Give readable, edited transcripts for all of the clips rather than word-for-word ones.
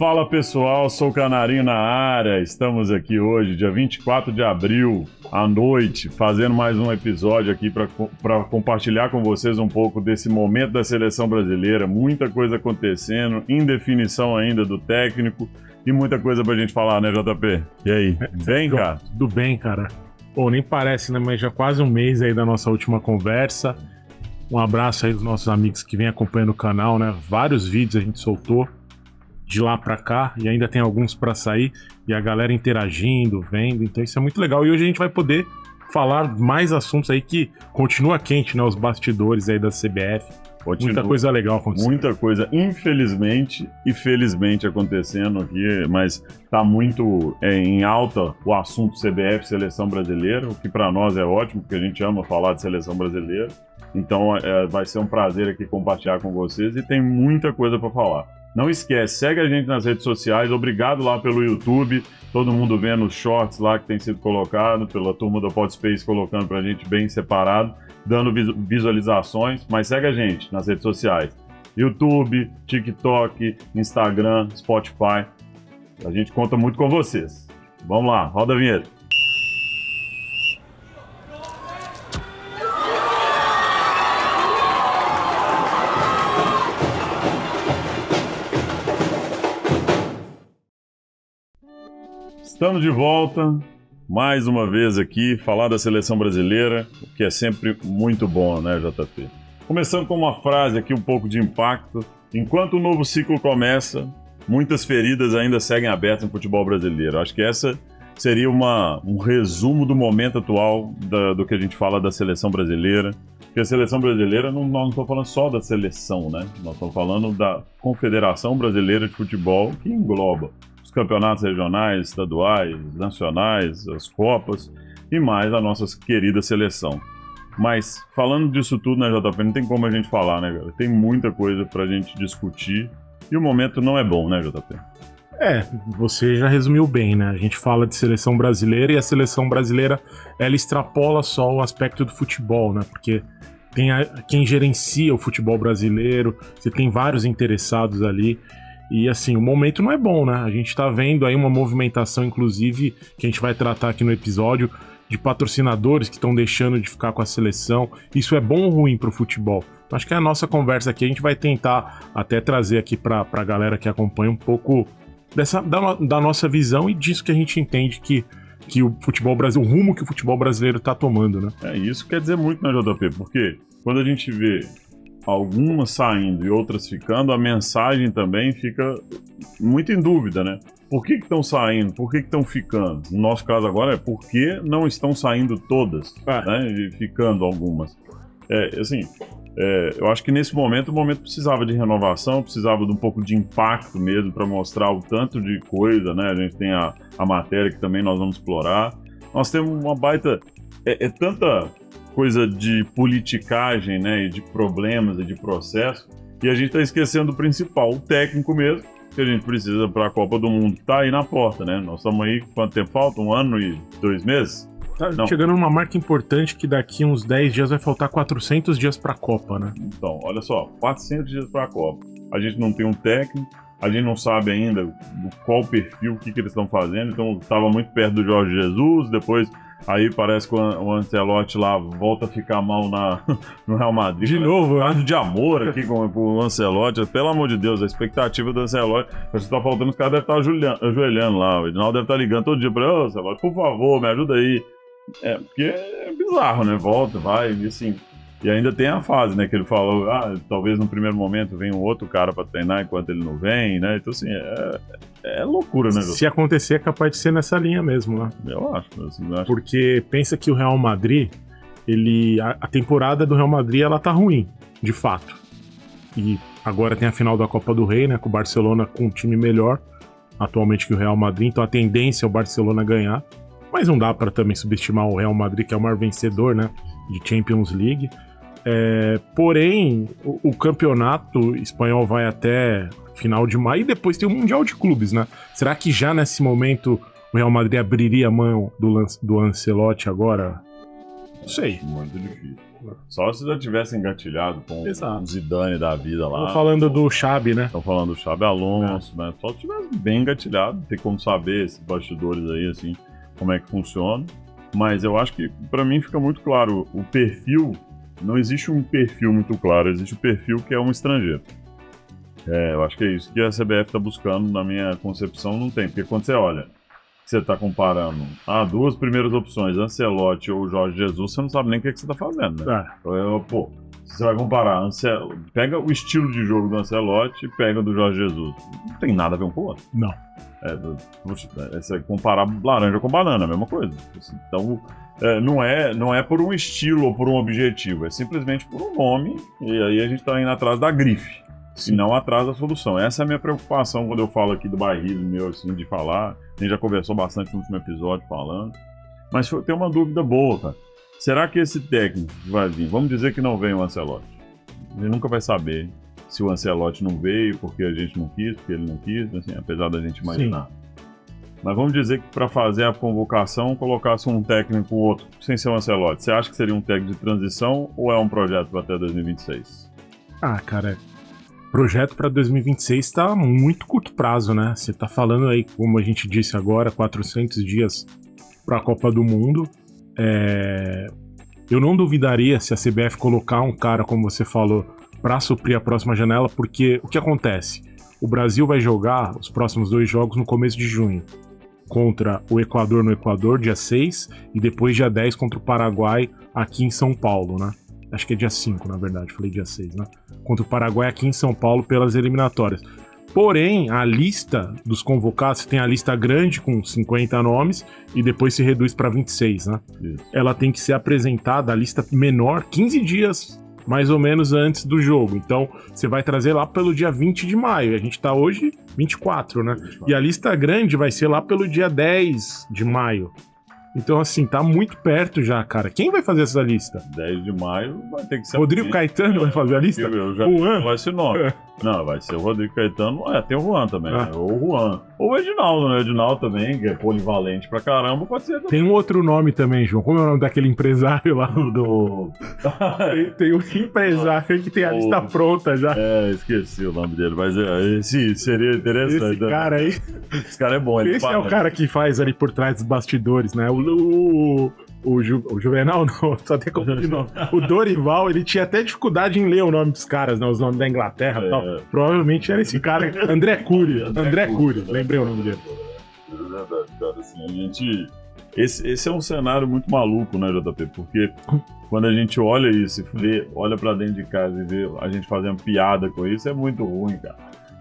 Fala pessoal, sou o Canarinho na área, estamos aqui hoje, dia 24 de abril, à noite, fazendo mais um episódio aqui para compartilhar com vocês um pouco desse momento da seleção brasileira, muita coisa acontecendo, indefinição ainda do técnico e muita coisa pra gente falar, né, JP? E aí, bem, cara? Tudo bem, cara. Pô, nem parece, né, mas já quase um mês aí da nossa última conversa. Um abraço aí dos nossos amigos que vêm acompanhando o canal, né, vários vídeos a gente soltou de lá pra cá, e ainda tem alguns pra sair, e a galera interagindo, vendo, então isso é muito legal. E hoje a gente vai poder falar mais assuntos aí que continua quente, né, os bastidores aí da CBF. Muita coisa legal acontecendo. Muita coisa, infelizmente e felizmente acontecendo aqui, mas tá muito em alta o assunto CBF, Seleção Brasileira, o que pra nós é ótimo, porque a gente ama falar de Seleção Brasileira. Então vai ser um prazer aqui compartilhar com vocês e tem muita coisa pra falar. Não esquece, segue a gente nas redes sociais, obrigado lá pelo YouTube, todo mundo vendo os shorts lá que tem sido colocado, pela turma do Podspace colocando pra gente bem separado, dando visualizações, mas segue a gente nas redes sociais, YouTube, TikTok, Instagram, Spotify, a gente conta muito com vocês. Vamos lá, roda a vinheta. Estamos de volta, mais uma vez aqui, falar da seleção brasileira, o que é sempre muito bom, né, JP? Começando com uma frase aqui, um pouco de impacto. Enquanto o novo ciclo começa, muitas feridas ainda seguem abertas no futebol brasileiro. Acho que essa seria um resumo do momento atual do que a gente fala da seleção brasileira. Porque a seleção brasileira, nós não estamos falando só da seleção, né? Nós estamos falando da Confederação Brasileira de Futebol, que engloba campeonatos regionais, estaduais, nacionais, as Copas e mais a nossa querida seleção. Mas falando disso tudo, né, JP, não tem como a gente falar, né, cara? Tem muita coisa pra gente discutir e o momento não é bom, né, JP? Você já resumiu bem, né? A gente fala de seleção brasileira e a seleção brasileira, ela extrapola só o aspecto do futebol, né? Porque tem quem gerencia o futebol brasileiro, você tem vários interessados ali. E assim, o momento não é bom, né? A gente tá vendo aí uma movimentação, inclusive, que a gente vai tratar aqui no episódio, de patrocinadores que estão deixando de ficar com a seleção. Isso é bom ou ruim pro futebol? Acho que a nossa conversa aqui, a gente vai tentar até trazer aqui pra galera que acompanha um pouco da nossa visão e disso que a gente entende que o futebol brasileiro, o rumo que o futebol brasileiro tá tomando, né? Isso quer dizer muito, né, JP? Porque quando a gente vê algumas saindo e outras ficando, a mensagem também fica muito em dúvida, né? Por que estão saindo? Por que estão ficando? No nosso caso agora é por que não estão saindo todas, né? E ficando algumas. Eu acho que nesse momento, o momento precisava de renovação, precisava de um pouco de impacto mesmo para mostrar o tanto de coisa, né? A gente tem a matéria que também nós vamos explorar. Nós temos uma baita... tanta coisa de politicagem, né, e de problemas e de processo, e a gente tá esquecendo do principal, o técnico mesmo, que a gente precisa para a Copa do Mundo, que tá aí na porta, né? Nós estamos aí, quanto tempo falta? 1 ano e 2 meses? Tá chegando numa marca importante que daqui uns 10 dias vai faltar 400 dias para a Copa, né? Então, olha só, 400 dias para a Copa. A gente não tem um técnico, a gente não sabe ainda qual perfil, o que eles estão fazendo, então estava muito perto do Jorge Jesus, depois... Aí parece que o Ancelotti lá volta a ficar mal no Real Madrid. De novo, né? De amor aqui com o Ancelotti. Pelo amor de Deus, a expectativa do Ancelotti. Você tá faltando, os caras devem estar ajoelhando lá. O Edinaldo deve estar ligando todo dia pra ele: ô, Ancelotti, por favor, me ajuda aí. Porque é bizarro, né? Volta, vai, e assim. E ainda tem a fase, né? Que ele falou, talvez no primeiro momento venha um outro cara pra treinar enquanto ele não vem, né? Então, assim, é loucura, né? Se acontecer, é capaz de ser nessa linha mesmo, né? Eu acho. Porque pensa que o Real Madrid, a temporada do Real Madrid, ela tá ruim, de fato. E agora tem a final da Copa do Rei, né? Com o Barcelona com um time melhor, atualmente, que o Real Madrid. Então a tendência é o Barcelona ganhar. Mas não dá pra também subestimar o Real Madrid, que é o maior vencedor, né? De Champions League. Porém, o campeonato espanhol vai até final de maio e depois tem o Mundial de Clubes, né? Será que já nesse momento o Real Madrid abriria a mão do Ancelotti agora? Não sei. Muito difícil. Só se já tivesse engatilhado com o Zidane da vida lá. Estão falando do Xabi, né? Estão falando do Xabi Alonso, né? Só se tivesse bem engatilhado, tem como saber esses bastidores aí, assim, como é que funciona. Mas eu acho que, pra mim, fica muito claro, o perfil, não existe um perfil muito claro, existe o perfil que é um estrangeiro. Eu acho que é isso que a CBF está buscando, na minha concepção, não tem. Porque quando você olha, você está comparando duas primeiras opções, Ancelotti ou Jorge Jesus, você não sabe nem o que você está fazendo, né? Pô, você vai comparar, pega o estilo de jogo do Ancelotti e pega do Jorge Jesus. Não tem nada a ver um com o outro. Não. Você comparar laranja com banana, a mesma coisa. Então, não é por um estilo ou por um objetivo, é simplesmente por um nome, e aí a gente está indo atrás da grife. E não atrás da solução. Essa é a minha preocupação quando eu falo aqui do bairrismo meu, assim, de falar. A gente já conversou bastante no último episódio falando. Mas tem uma dúvida boa, cara. Será que esse técnico vai vir? Vamos dizer que não vem o Ancelotti. A gente nunca vai saber se o Ancelotti não veio porque a gente não quis, porque ele não quis, assim, apesar da gente imaginar. Sim. Mas vamos dizer que para fazer a convocação colocasse um técnico ou outro, sem ser o Ancelotti. Você acha que seria um técnico de transição ou é um projeto para até 2026? Cara, projeto para 2026 está muito curto prazo, né? Você está falando aí, como a gente disse agora, 400 dias para a Copa do Mundo. Eu não duvidaria se a CBF colocar um cara, como você falou, para suprir a próxima janela, porque o que acontece? O Brasil vai jogar os próximos 2 jogos no começo de junho, contra o Equador no Equador, dia 6, e depois dia 10 contra o Paraguai aqui em São Paulo, né? Acho que é dia 5, na verdade, falei dia 6, né? Contra o Paraguai aqui em São Paulo pelas eliminatórias. Porém, a lista dos convocados, tem a lista grande com 50 nomes e depois se reduz para 26, né? Isso. Ela tem que ser apresentada, a lista menor, 15 dias mais ou menos antes do jogo. Então, você vai trazer lá pelo dia 20 de maio. A gente tá hoje 24, né? 24. E a lista grande vai ser lá pelo dia 10 de maio. Então, assim, tá muito perto já, cara. Quem vai fazer essa lista? 10 de maio vai ter que ser... Rodrigo Caetano vai fazer a lista? Eu já vai ser nome. Não, vai ser o Rodrigo Caetano. Tem o Juan também, né? Ou o Juan. Ou o Edinaldo, né? O Edinaldo também, que é polivalente pra caramba, pode ser também. Tem um outro nome também, João. Como é o nome daquele empresário lá do... tem um empresário que tem a lista pronta já. Esqueci o nome dele, mas esse seria interessante. Esse cara aí... Esse cara é bom. Esse é o cara que faz ali por trás dos bastidores, né? O Juvenal não, só tem como de nome. O Dorival, ele tinha até dificuldade em ler o nome dos caras, né? Os nomes da Inglaterra e tal. Provavelmente era esse cara, André Cury. André Cury, lembrei o nome dele. É verdade, cara. Assim, a gente... Esse é um cenário muito maluco, né, JP? Porque quando a gente olha isso e vê, olha pra dentro de casa e vê a gente fazendo piada com isso, é muito ruim, cara.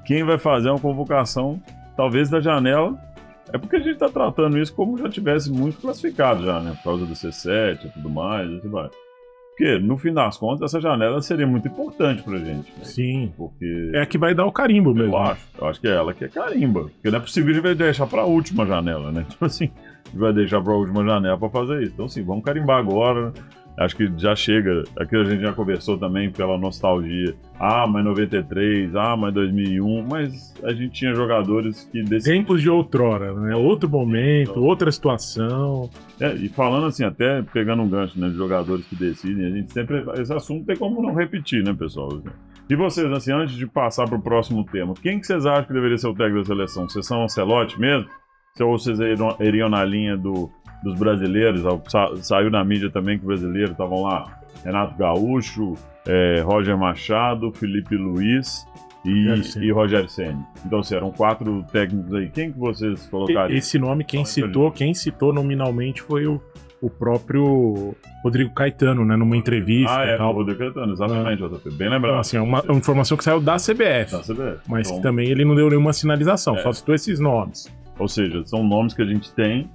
Quem vai fazer uma convocação, talvez da janela... É porque a gente tá tratando isso como já tivesse muito classificado já, né? Por causa do C7 e tudo mais, e assim vai. Porque, no fim das contas, essa janela seria muito importante pra gente. Né? Sim. Porque... É a que vai dar o carimbo mesmo. Eu acho que é ela que é carimba. Porque não é possível a gente vai deixar pra última janela, né? Então, assim, a gente vai deixar pra última janela pra fazer isso. Então, assim, vamos carimbar agora. Acho que já chega. Aqui a gente já conversou também pela nostalgia. Mais 93, mais 2001. Mas a gente tinha jogadores que... Tempos de outrora, né? Outro momento, outra situação. E falando assim, até pegando um gancho, né, de jogadores que decidem, a gente sempre... Esse assunto tem como não repetir, né, pessoal? E vocês, assim, antes de passar pro próximo tema, quem que vocês acham que deveria ser o técnico da seleção? Vocês são Ancelotti mesmo? Ou vocês iriam na linha dos brasileiros? Saiu na mídia também que os brasileiros estavam lá. Renato Gaúcho, Roger Machado, Felipe Luiz e Rogério Ceni. Então, assim, eram 4 técnicos aí. Quem que vocês colocariam? Esse nome, quem citou nominalmente foi o próprio Rodrigo Caetano, né? Numa entrevista e tal. O Rodrigo Caetano, exatamente. Bem lembrado. Então, assim, é uma informação que saiu da CBF. Mas então, que também ele não deu nenhuma sinalização, só citou esses nomes. Ou seja, são nomes que a gente tem,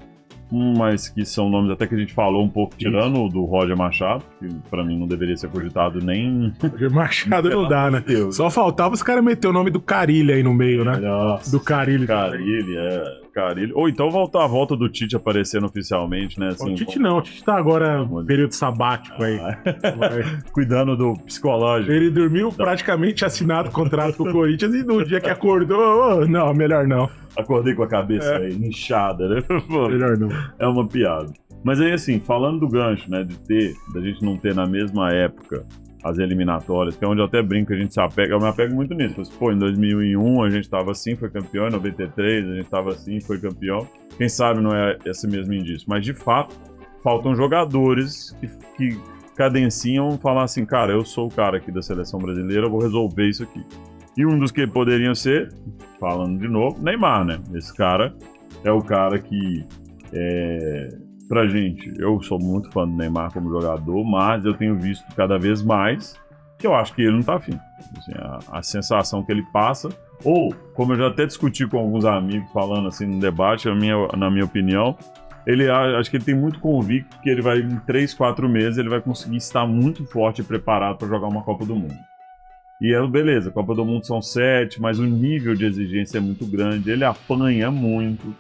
mas que são nomes até que a gente falou um pouco, tirando o do Roger Machado, que pra mim não deveria ser cogitado nem... Roger Machado não dá, né? Só faltava os caras meter o nome do Carille aí no meio, né? Nossa, do Carille. Carille. Ou então a volta do Tite aparecendo oficialmente, né? Assim, o Tite não, o Tite tá agora período sabático aí. Cuidando do psicológico. Ele dormiu praticamente assinado o contrato com o Corinthians e no dia que acordou, não, melhor não. Acordei com a cabeça aí, inchada, né? Melhor não. É uma piada. Mas aí, assim, falando do gancho, né, da gente não ter na mesma época as eliminatórias, que é onde eu até brinco, a gente se apega, eu me apego muito nisso. Mas, pô, em 2001 a gente tava assim, foi campeão, em 93 a gente tava assim, foi campeão. Quem sabe não é esse mesmo indício. Mas, de fato, faltam jogadores que cadenciam falar assim, cara, eu sou o cara aqui da seleção brasileira, eu vou resolver isso aqui. E um dos que poderiam ser, falando de novo, Neymar, né? Esse cara é o cara que, pra gente, eu sou muito fã do Neymar como jogador, mas eu tenho visto cada vez mais que eu acho que ele não tá afim. Assim, a sensação que ele passa, ou, como eu já até discuti com alguns amigos falando assim no debate, na minha opinião, acho que ele tem muito convicto que ele vai, em 3, 4 meses, ele vai conseguir estar muito forte e preparado para jogar uma Copa do Mundo. E beleza, Copa do Mundo são 7, mas o nível de exigência é muito grande, ele apanha muito,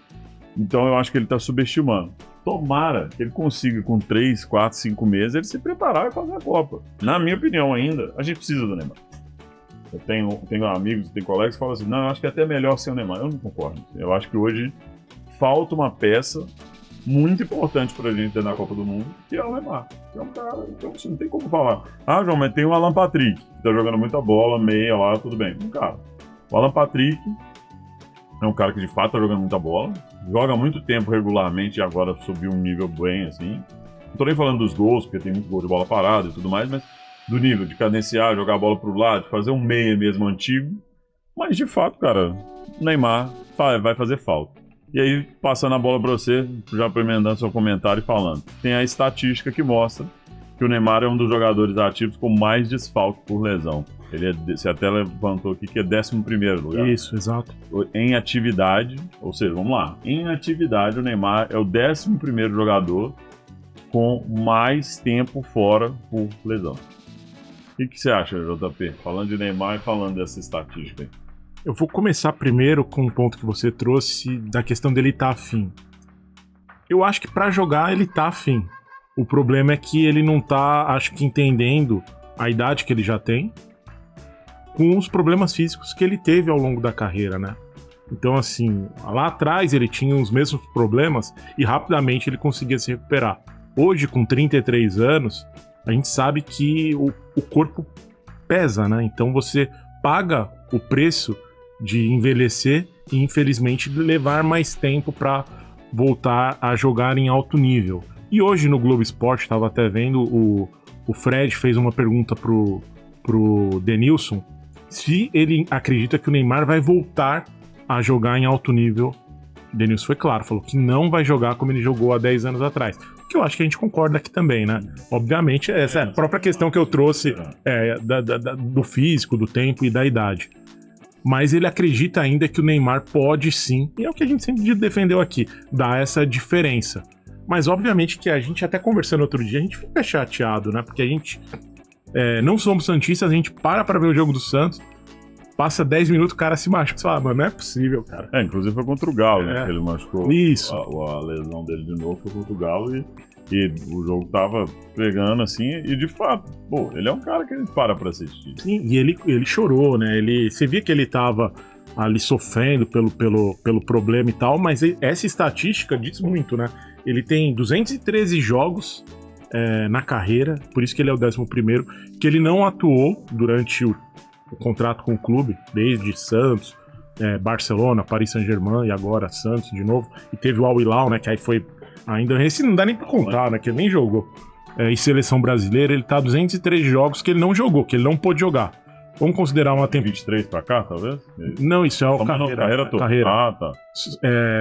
então eu acho que ele está subestimando. Tomara que ele consiga, com 3, 4, 5 meses, ele se preparar e fazer a Copa. Na minha opinião ainda, a gente precisa do Neymar. Eu tenho amigos, tenho colegas que falam assim, não, eu acho que é até melhor sem o Neymar. Eu não concordo. Eu acho que hoje falta uma peça muito importante pra gente ter na Copa do Mundo, que é o Neymar. Que é um cara, então assim, não tem como falar. Ah, João, mas tem o Alan Patrick, que tá jogando muita bola, meia lá, tudo bem. Cara, o Alan Patrick é um cara que de fato tá jogando muita bola, joga há muito tempo regularmente e agora subiu um nível bem, assim. Não tô nem falando dos gols, porque tem muito gol de bola parada e tudo mais, mas do nível de cadenciar, jogar a bola pro lado, fazer um meia mesmo antigo. Mas de fato, cara, o Neymar vai fazer falta. E aí, passando a bola para você, já emendando seu comentário e falando. Tem a estatística que mostra que o Neymar é um dos jogadores ativos com mais desfalque por lesão. Você até levantou aqui que é 11º lugar. Isso, exato. Em atividade, ou seja, vamos lá. Em atividade, o Neymar é o 11º jogador com mais tempo fora por lesão. O que você acha, JP? Falando de Neymar e falando dessa estatística aí. Eu vou começar primeiro com um ponto que você trouxe da questão dele estar afim. Eu acho que pra jogar ele tá afim. O problema é que ele não tá, acho que, entendendo a idade que ele já tem com os problemas físicos que ele teve ao longo da carreira, né? Então, assim, lá atrás ele tinha os mesmos problemas e rapidamente ele conseguia se recuperar. Hoje, com 33 anos, a gente sabe que o corpo pesa, né? Então você paga o preço de envelhecer e, infelizmente, levar mais tempo para voltar a jogar em alto nível. E hoje no Globo Esporte, estava até vendo, o Fred fez uma pergunta pro Denilson se ele acredita que o Neymar vai voltar a jogar em alto nível. O Denilson foi claro, falou que não vai jogar como ele jogou há 10 anos atrás. Que eu acho que a gente concorda aqui também, né? Obviamente, essa é a própria questão que eu trouxe do físico, do tempo e da idade. Mas ele acredita ainda que o Neymar pode sim, e é o que a gente sempre defendeu aqui, dar essa diferença. Mas obviamente que a gente, até conversando outro dia, a gente fica chateado, né? Porque a gente não somos santistas, a gente para ver o jogo do Santos, passa 10 minutos, o cara se machuca. Você fala, mano, não é possível, cara. Inclusive foi contra o Galo, né? Que ele machucou. Isso. A lesão dele de novo foi contra o Galo e o jogo tava pegando assim, e de fato, pô, ele é um cara que a gente para pra assistir. Sim, e ele chorou, né? Você via que ele tava ali sofrendo pelo problema e tal, mas essa estatística diz muito, né? Ele tem 213 jogos na carreira, por isso que ele é o 11º, que ele não atuou durante o contrato com o clube, desde Santos, Barcelona, Paris Saint-Germain e agora Santos de novo, e teve o Al Hilal, né, que aí foi ainda, esse não dá nem pra contar, né, que ele nem jogou. E seleção brasileira, ele tá 203 jogos que ele não jogou, que ele não pôde jogar. Vamos considerar uma temporada... 23 pra cá, talvez? Não, isso é a carreira toda. Ah, tá.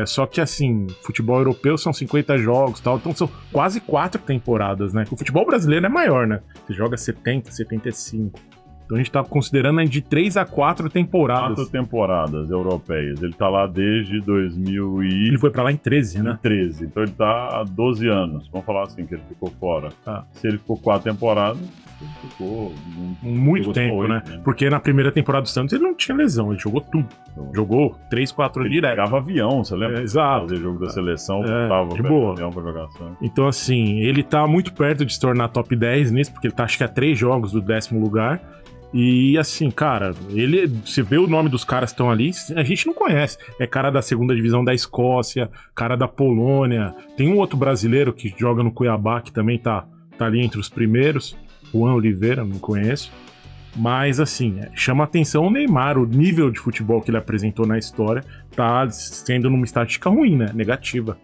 Só que, assim, futebol europeu são 50 jogos e tal, então são quase 4 temporadas, né? O futebol brasileiro é maior, né? Você joga 70, 75. Então a gente tá considerando de 3 a 4 temporadas. 4 temporadas europeias. Ele tá lá desde 2000 e... Ele foi pra lá em 13, né? 13. Então ele tá há 12 anos. Vamos falar assim, que ele ficou fora. Se ele ficou 4 temporadas, ele ficou... Muito tempo, 8, né? Porque na primeira temporada do Santos ele não tinha lesão, ele jogou tudo. Jogou 3, 4 ele direto. Pegava avião, você lembra? Exato. Fazer jogo da seleção, de boa. Avião pra jogar Santos. Então, assim, ele tá muito perto de se tornar top 10 nisso, porque ele tá, acho que, a 3 jogos do 10º lugar. E assim, cara, você vê o nome dos caras que estão ali, a gente não conhece. É cara da segunda divisão da Escócia, cara da Polônia. Tem um outro brasileiro que joga no Cuiabá, que também tá ali entre os primeiros. Juan Oliveira, não conheço. Mas assim, chama atenção o Neymar, o nível de futebol que ele apresentou na história tá sendo numa estatística ruim, né? Negativa.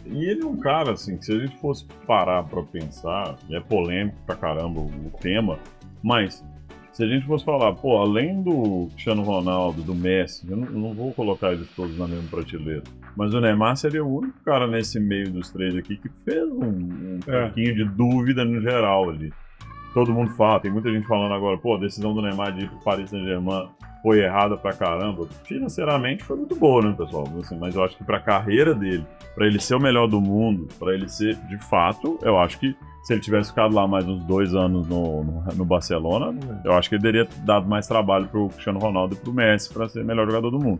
E ele é um cara, assim, que se a gente fosse parar pra pensar, é polêmico pra caramba o tema, mas se a gente fosse falar, pô, além do Cristiano Ronaldo, do Messi, eu não vou colocar eles todos na mesma prateleira, mas o Neymar seria o único cara nesse meio dos três aqui que fez um pouquinho de dúvida no geral ali. Todo mundo fala, tem muita gente falando agora, pô, a decisão do Neymar de ir pro Paris Saint-Germain foi errada pra caramba. Financeiramente foi muito boa, né, pessoal? Assim, mas eu acho que pra carreira dele, pra ele ser o melhor do mundo, pra ele ser, de fato, eu acho que se ele tivesse ficado lá mais uns 2 anos no Barcelona, eu acho que ele teria dado mais trabalho pro Cristiano Ronaldo e pro Messi pra ser o melhor jogador do mundo.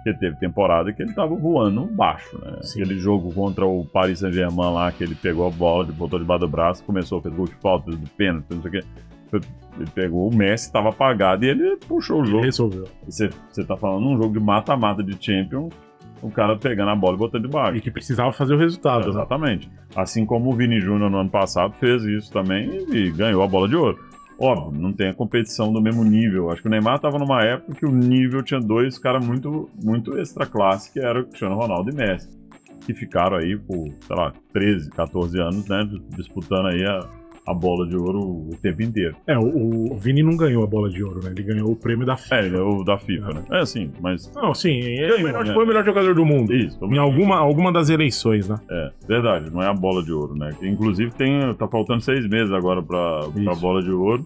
Porque teve temporada que ele tava voando baixo, né? Sim. Aquele jogo contra o Paris Saint-Germain lá, que ele pegou a bola, botou debaixo do braço, começou, fez gol de falta, fez do pênalti, não sei o quê. Ele pegou o Messi, tava apagado e ele puxou o jogo. Ele resolveu. Você tá falando num jogo de mata-mata de Champions, o cara pegando a bola e botando debaixo. E que precisava fazer o resultado. Exatamente. Né? Assim como o Vini Júnior no ano passado fez isso também e ganhou a bola de ouro. Óbvio, não tem a competição do mesmo nível. Acho que o Neymar estava numa época que o nível tinha 2 caras muito, muito extra classe, que era o Cristiano Ronaldo e Messi, que ficaram aí por, sei lá, 13, 14 anos, né, disputando aí a bola de ouro o tempo inteiro. O Vini não ganhou a bola de ouro, né? Ele ganhou o prêmio da FIFA. Ele é o da FIFA, né? Sim, mas... Não, sim, foi o melhor jogador do mundo. Isso. Em alguma das eleições, né? Verdade, não é a bola de ouro, né? Inclusive tá faltando 6 meses agora pra bola de ouro.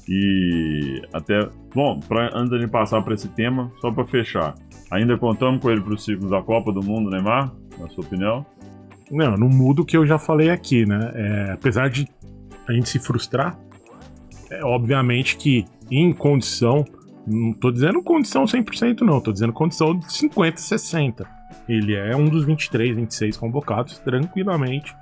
E até... Bom, antes da gente passar pra esse tema, só pra fechar. Ainda contamos com ele pros ciclos da Copa do Mundo, Neymar? Na sua opinião? Não muda o que eu já falei aqui, né? Apesar de a gente se frustrar, obviamente que em condição, não tô dizendo condição 100% não, tô dizendo condição de 50, 60. Ele é um dos 23, 26 convocados tranquilamente.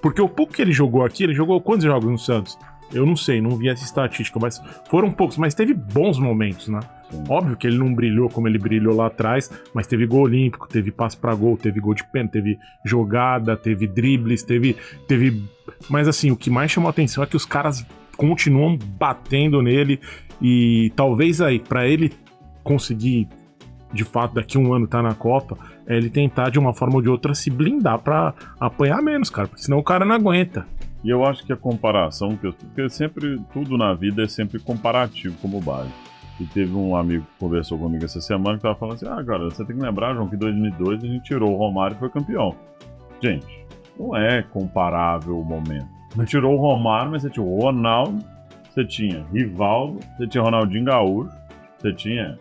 Porque o pouco que ele jogou aqui, ele jogou quantos jogos no Santos? Eu não sei, não vi essa estatística, mas foram poucos, mas teve bons momentos, né? Sim. Óbvio que ele não brilhou como ele brilhou lá atrás, mas teve gol olímpico, teve passe pra gol, teve gol de pênalti, teve jogada, teve dribles, teve... Mas assim, o que mais chamou a atenção é que os caras continuam batendo nele e talvez aí, pra ele conseguir, de fato, daqui a um ano tá na Copa, ele tentar de uma forma ou de outra se blindar pra apanhar menos, cara, porque senão o cara não aguenta. E eu acho que a comparação, porque sempre, tudo na vida é sempre comparativo como base. E teve um amigo que conversou comigo essa semana que tava falando assim, cara, você tem que lembrar, João, que em 2002 a gente tirou o Romário e foi campeão. Gente, não é comparável o momento. Não tirou o Romário, mas você tinha o Ronaldo, você tinha Rivaldo, você tinha Ronaldinho Gaúcho, você tinha,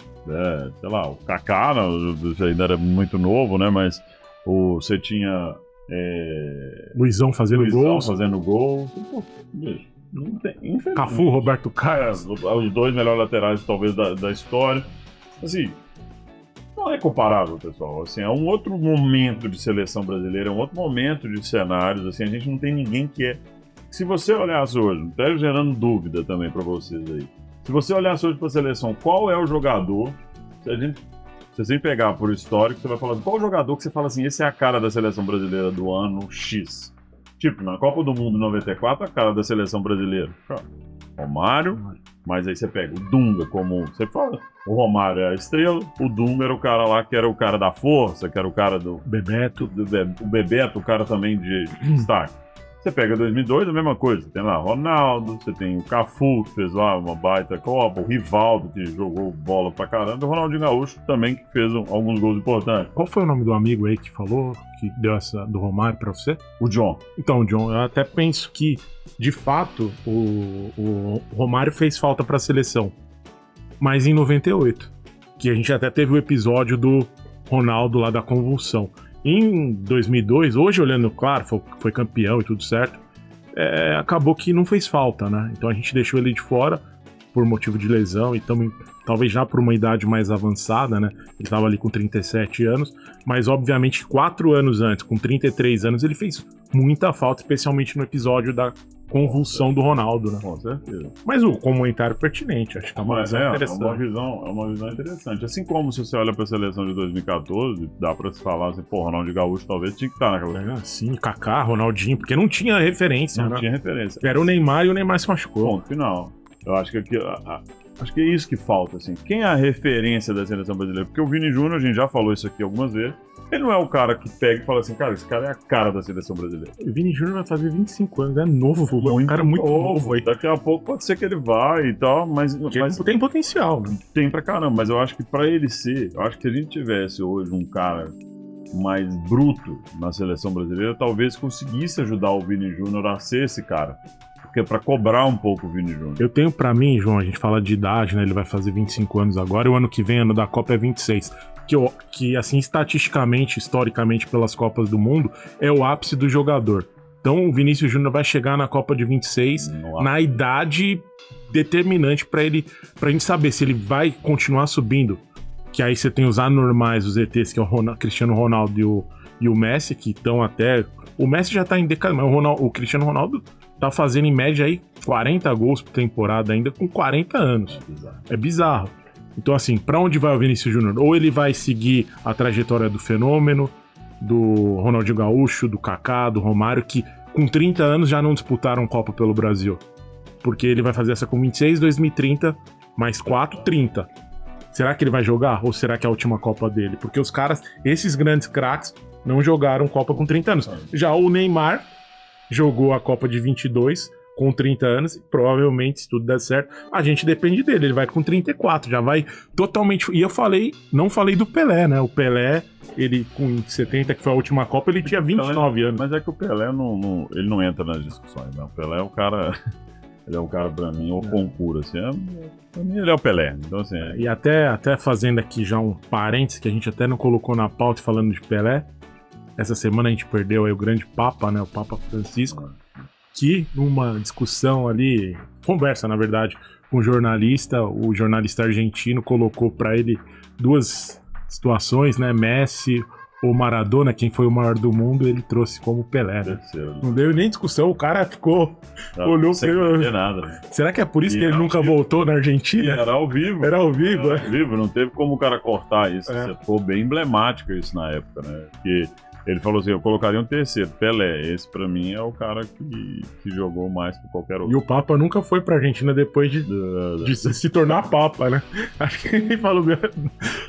sei lá, o Kaká, você ainda era muito novo, né, mas você tinha... Luizão fazendo gol. Pô, bicho. Não tem, infelizmente. Cafu, Roberto Carlos. Os 2 melhores laterais, talvez, da história. Assim, não é comparável, pessoal. Assim, é um outro momento de seleção brasileira, é um outro momento de cenários. Assim, a gente não tem ninguém que é... Se você olhasse hoje, até gerando dúvida também para vocês aí. Se você olhasse hoje para a seleção, qual é o jogador... Se você pegar por histórico, você vai falar qual jogador que você fala assim, esse é a cara da seleção brasileira do ano X. Tipo, na Copa do Mundo 94, a cara da seleção brasileira. Romário, mas aí você pega o Dunga como... Você fala, o Romário é a estrela, o Dunga era o cara lá que era o cara da força, que era o cara do... Bebeto. O Bebeto, o cara também de destaque. Você pega 2002, a mesma coisa. Tem lá Ronaldo, você tem o Cafu, que fez lá uma baita Copa, o Rivaldo, que jogou bola pra caramba, e o Ronaldinho Gaúcho também, que fez alguns gols importantes. Qual foi o nome do amigo aí que falou, que deu essa do Romário pra você? O John. Então, John, eu até penso que, de fato, o Romário fez falta pra seleção. Mas em 98, que a gente até teve o episódio do Ronaldo lá da convulsão. Em 2002, hoje olhando, claro, foi campeão e tudo certo, acabou que não fez falta, né? Então a gente deixou ele de fora por motivo de lesão e também, talvez já por uma idade mais avançada, né? Ele estava ali com 37 anos, mas obviamente 4 anos antes, com 33 anos, ele fez muita falta, especialmente no episódio da convulsão do Ronaldo, né? Com certeza. Mas o comentário pertinente, acho que é uma visão interessante. É uma visão interessante. Assim como se você olha pra seleção de 2014, dá pra se falar assim, pô, Ronaldinho Gaúcho talvez tinha que estar naquela... Sim, Kaká, Ronaldinho, porque não tinha referência, Não tinha referência. Era o Neymar e o Neymar se machucou. Ponto final. Eu acho que aqui... Acho que é isso que falta, assim. Quem é a referência da seleção brasileira? Porque o Vini Júnior, a gente já falou isso aqui algumas vezes, ele não é o cara que pega e fala assim, cara, esse cara é a cara da seleção brasileira. O Vini Júnior vai fazer 25 anos, é novo, um cara muito novo aí. Daqui a pouco pode ser que ele vá e tal, mas tem potencial, né? Tem pra caramba, mas eu acho que pra ele ser, eu acho que se a gente tivesse hoje um cara mais bruto na seleção brasileira, talvez conseguisse ajudar o Vini Júnior a ser esse cara. Porque é pra cobrar um pouco o Vini Júnior. Eu tenho pra mim, João, a gente fala de idade, né? Ele vai fazer 25 anos agora, e o ano que vem, ano da Copa, é 26. Que assim, estatisticamente, historicamente, pelas Copas do Mundo, é o ápice do jogador. Então, o Vinícius Júnior vai chegar na Copa de 26 na idade determinante pra gente saber se ele vai continuar subindo. Que aí você tem os anormais, os ETs, que é o Cristiano Ronaldo e o Messi, que estão até... O Messi já tá em decadência, mas o Cristiano Ronaldo tá fazendo em média aí 40 gols por temporada ainda com 40 anos. É bizarro. Então assim, pra onde vai o Vinícius Júnior? Ou ele vai seguir a trajetória do Fenômeno, do Ronaldinho Gaúcho, do Kaká, do Romário, que com 30 anos já não disputaram Copa pelo Brasil. Porque ele vai fazer essa com 26, 2030, mais 4, 30. Será que ele vai jogar? Ou será que é a última Copa dele? Porque os caras, esses grandes craques, não jogaram Copa com 30 anos. Já o Neymar jogou a Copa de 22 com 30 anos, e provavelmente, se tudo der certo, a gente depende dele, ele vai com 34, já vai totalmente... E eu não falei do Pelé, né? O Pelé, ele com 70, que foi a última Copa, ele tinha 29 anos. Mas é que o Pelé ele não entra nas discussões, né? O Pelé é o cara... Ele é um cara, pra mim, o concurso, assim, pra mim ele é o Pelé, então assim... E até fazendo aqui já um parênteses, que a gente até não colocou na pauta falando de Pelé, essa semana a gente perdeu aí o grande Papa, né, o Papa Francisco, que numa discussão ali, conversa na verdade, com o jornalista argentino colocou pra ele duas situações, né, Messi ou Maradona, quem foi o maior do mundo, ele trouxe como Pelé, né? Não deu nem discussão, o cara ficou, olhou pra ele... nada, né? Será que é por isso que ele nunca voltou na Argentina? Era ao vivo. Era ao vivo, Era ao vivo, não teve como o cara cortar isso. Ficou bem emblemático isso na época, né? Porque ele falou assim, eu colocaria um terceiro, Pelé. Esse pra mim é o cara que jogou mais que qualquer outro. E o Papa nunca foi pra Argentina depois de se tornar Papa, né? Acho que ele falou,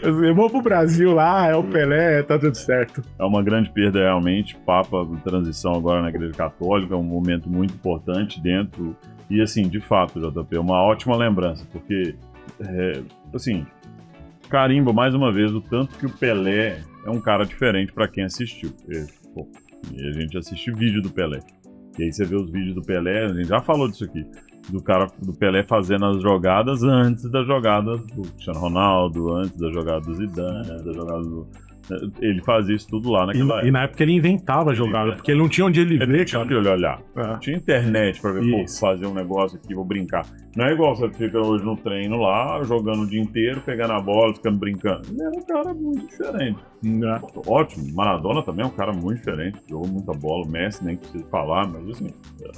eu vou pro Brasil lá, é o Pelé, tá tudo certo. É uma grande perda realmente, Papa, transição agora na Igreja Católica, é um momento muito importante dentro. E assim, de fato, JP, é uma ótima lembrança, porque, assim, carimba mais uma vez o tanto que o Pelé é um cara diferente pra quem assistiu. E a gente assiste vídeo do Pelé. E aí você vê os vídeos do Pelé, a gente já falou disso aqui, do Pelé fazendo as jogadas antes da jogada do Cristiano Ronaldo, antes da jogada do Zidane, antes da jogada do... Ele fazia isso tudo lá naquela época. E na época ele inventava a jogada, porque ele não tinha onde ele ver, não tinha onde ele olhar. Tinha internet pra ver, pô, fazer um negócio aqui, vou brincar. Não é igual você fica hoje no treino lá, jogando o dia inteiro, pegando a bola, ficando brincando. Ele era um cara muito diferente. Ótimo. Maradona também é um cara muito diferente, jogou muita bola. Messi, nem preciso falar, mas assim,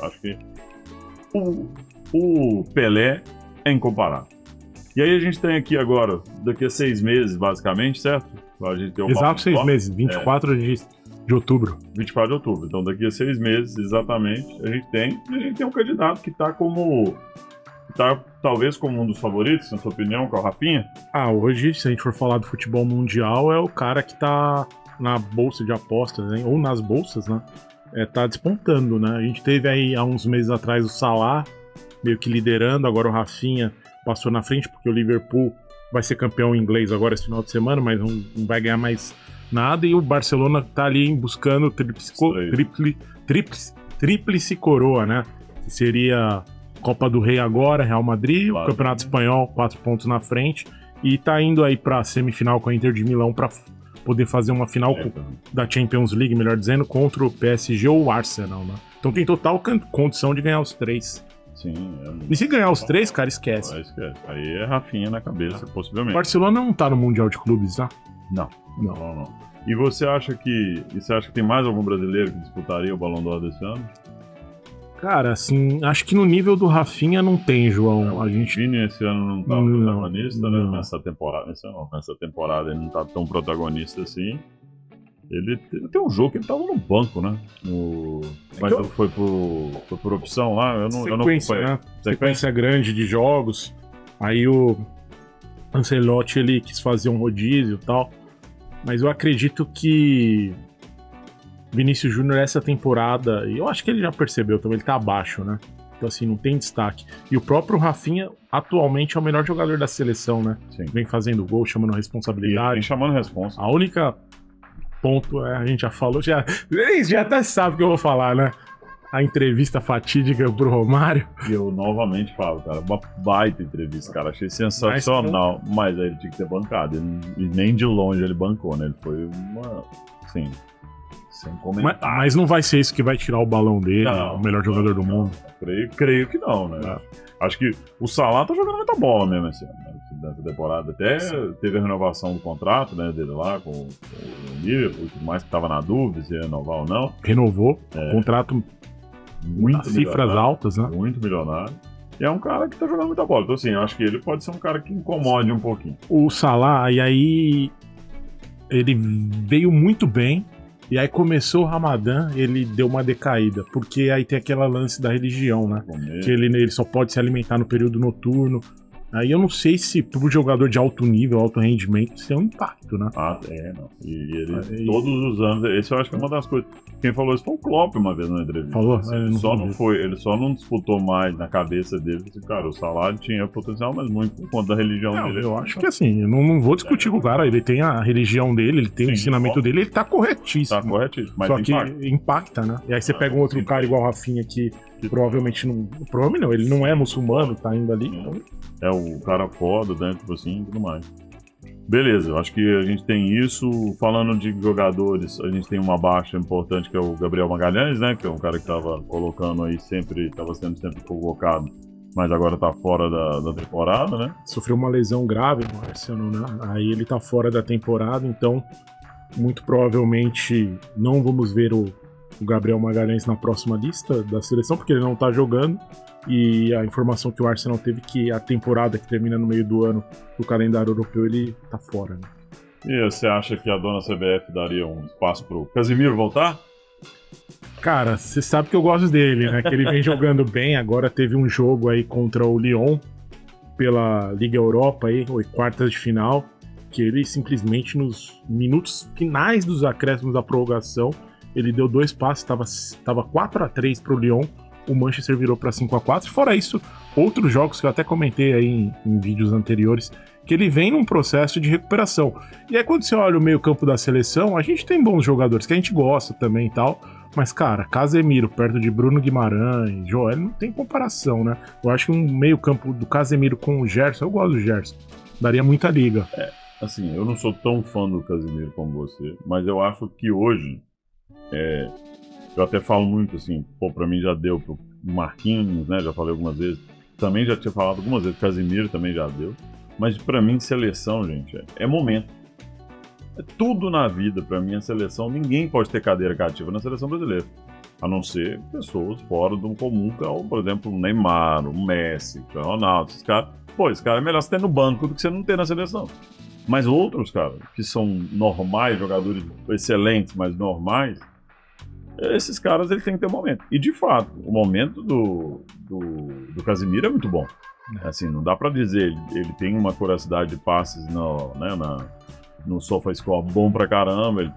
acho que o Pelé é incomparável. E aí a gente tem aqui agora, daqui a 6 meses, basicamente, certo? A gente tem exato, 6 meses, 24 de outubro. 24 de outubro, então daqui a 6 meses, exatamente, a gente tem um candidato que tá talvez como um dos favoritos, na sua opinião, que é o Rafinha? Hoje, se a gente for falar do futebol mundial, é o cara que tá na bolsa de apostas, hein? Ou nas bolsas, né? Tá despontando, né? A gente teve aí, há uns meses atrás, o Salah meio que liderando, agora o Rafinha passou na frente, porque o Liverpool vai ser campeão inglês agora esse final de semana, mas não vai ganhar mais nada, e o Barcelona tá ali buscando tríplice coroa, né? Que seria Copa do Rei agora, Real Madrid, claro. O Campeonato Espanhol, 4 pontos na frente, e tá indo aí pra semifinal com a Inter de Milão pra poder fazer uma final da Champions League, melhor dizendo, contra o PSG ou o Arsenal, né? Então tem total condição de ganhar os 3. Sim. E se ganhar os 3, cara, esquece. Aí é Rafinha na cabeça, possivelmente. O Barcelona não tá no Mundial de Clubes, tá? Não. E você acha que tem mais algum brasileiro que disputaria o Ballon d'Or desse ano? Cara, assim, acho que no nível do Rafinha não tem, João. A O gente Vini esse ano não tá Não, protagonista, né? não. Nessa temporada. Nessa temporada ele não tá tão protagonista assim. Ele tem um jogo que ele tava no banco, né? Mas que eu- foi por opção lá. Eu não sequência, acompanhei. né? Sequência grande de jogos. Aí o Ancelotti, ele quis fazer um rodízio e tal. Mas eu acredito que Vinícius Júnior essa temporada, e eu acho que ele já percebeu também, ele tá abaixo, né? Então assim, não tem destaque. E o próprio Rafinha, atualmente, é o melhor jogador da seleção, né? Sim. Vem fazendo gol, chamando a E responsabilidade. vem chamando responsa. A única ponto, a gente já falou, já até sabe o que eu vou falar, né? A entrevista fatídica pro Romário. E eu novamente falo, cara, uma baita entrevista, cara. Achei sensacional. Mas aí ele tinha que ter bancado. E nem de longe ele bancou, né? Ele foi uma. Sim. Sem comentário. Mas não vai ser isso que vai tirar o balão dele, Não, o melhor jogador do mundo. Creio que não, né? Acho que o Salah tá jogando muita bola mesmo esse ano, né? Nessa temporada. Até teve a renovação do contrato, né, dele lá com o Liverpool, mais que tava na dúvida se ia renovar ou não. Renovou, contrato Muito cifras milionário, altas, né? Muito milionário. E é um cara que tá jogando muita bola. Então, assim, eu acho que ele pode ser um cara que incomode um pouquinho. O Salah, e aí ele veio muito bem. E aí começou o Ramadã, ele deu uma decaída, porque aí tem aquela lance da religião, né? Que ele só pode se alimentar no período noturno. Aí eu não sei se pro jogador de alto nível, alto rendimento, isso é um impacto, né? Não. E ele, todos os anos, esse eu acho que é uma das coisas. Quem falou isso foi o Klopp uma vez na entrevista. Falou? Ele só não disputou mais na cabeça dele. Cara, o Salah tinha potencial, mas muito por conta da religião dele. Eu acho que assim, eu não vou discutir com o cara, ele tem a religião dele, ele tem o ensinamento dele, ele tá corretíssimo. Tá corretíssimo, mas só que impacta, né? E aí você pega um outro cara igual o Rafinha que provavelmente não. Provavelmente não, ele não é muçulmano, tá indo ali. Então... É o cara foda, né? Tipo assim, e tudo mais. Beleza, eu acho que a gente tem isso. Falando de jogadores, a gente tem uma baixa importante que é o Gabriel Magalhães, né? Que é um cara que tava colocando aí sempre, tava sendo sempre convocado, mas agora tá fora da temporada, né? Sofreu uma lesão grave no Arsenal, né? Aí ele tá fora da temporada, então muito provavelmente não vamos ver o Gabriel Magalhães na próxima lista da seleção, porque ele não tá jogando. E a informação que o Arsenal teve que a temporada que termina no meio do ano do calendário europeu, ele tá fora, né? E você acha que a dona CBF daria um espaço pro Casemiro voltar? Cara, você sabe que eu gosto dele, né? Que ele vem jogando bem. Agora teve um jogo aí contra o Lyon pela Liga Europa aí, quartas de final, que ele simplesmente nos minutos finais dos acréscimos da prorrogação, ele deu 2 passes, tava 4-3 pro Lyon. O Manchester virou para 5-4. Fora isso, outros jogos que eu até comentei aí em vídeos anteriores, que ele vem num processo de recuperação. E aí quando você olha o meio-campo da seleção, a gente tem bons jogadores que a gente gosta também e tal, mas cara, Casemiro perto de Bruno Guimarães, Joel, não tem comparação, né? Eu acho que um meio-campo do Casemiro com o Gerson, eu gosto do Gerson, daria muita liga. Assim, eu não sou tão fã do Casemiro como você, mas eu acho que hoje eu até falo muito assim, pra mim já deu pro Marquinhos, né? Já falei algumas vezes. Também já tinha falado algumas vezes, Casemiro também já deu. Mas pra mim, seleção, gente, é momento. É tudo na vida, pra mim, a seleção. Ninguém pode ter cadeira cativa na seleção brasileira. A não ser pessoas fora do comum, por exemplo, o Neymar, o Messi, o Ronaldo, esses caras. Pô, esse cara é melhor você ter no banco do que você não ter na seleção. Mas outros, cara, que são normais, jogadores excelentes, mas normais, esses caras eles têm que ter um momento. E de fato, o momento do Casemiro é muito bom. Assim, não dá pra dizer, ele tem uma curiosidade de passes no SofaScore bom pra caramba, ele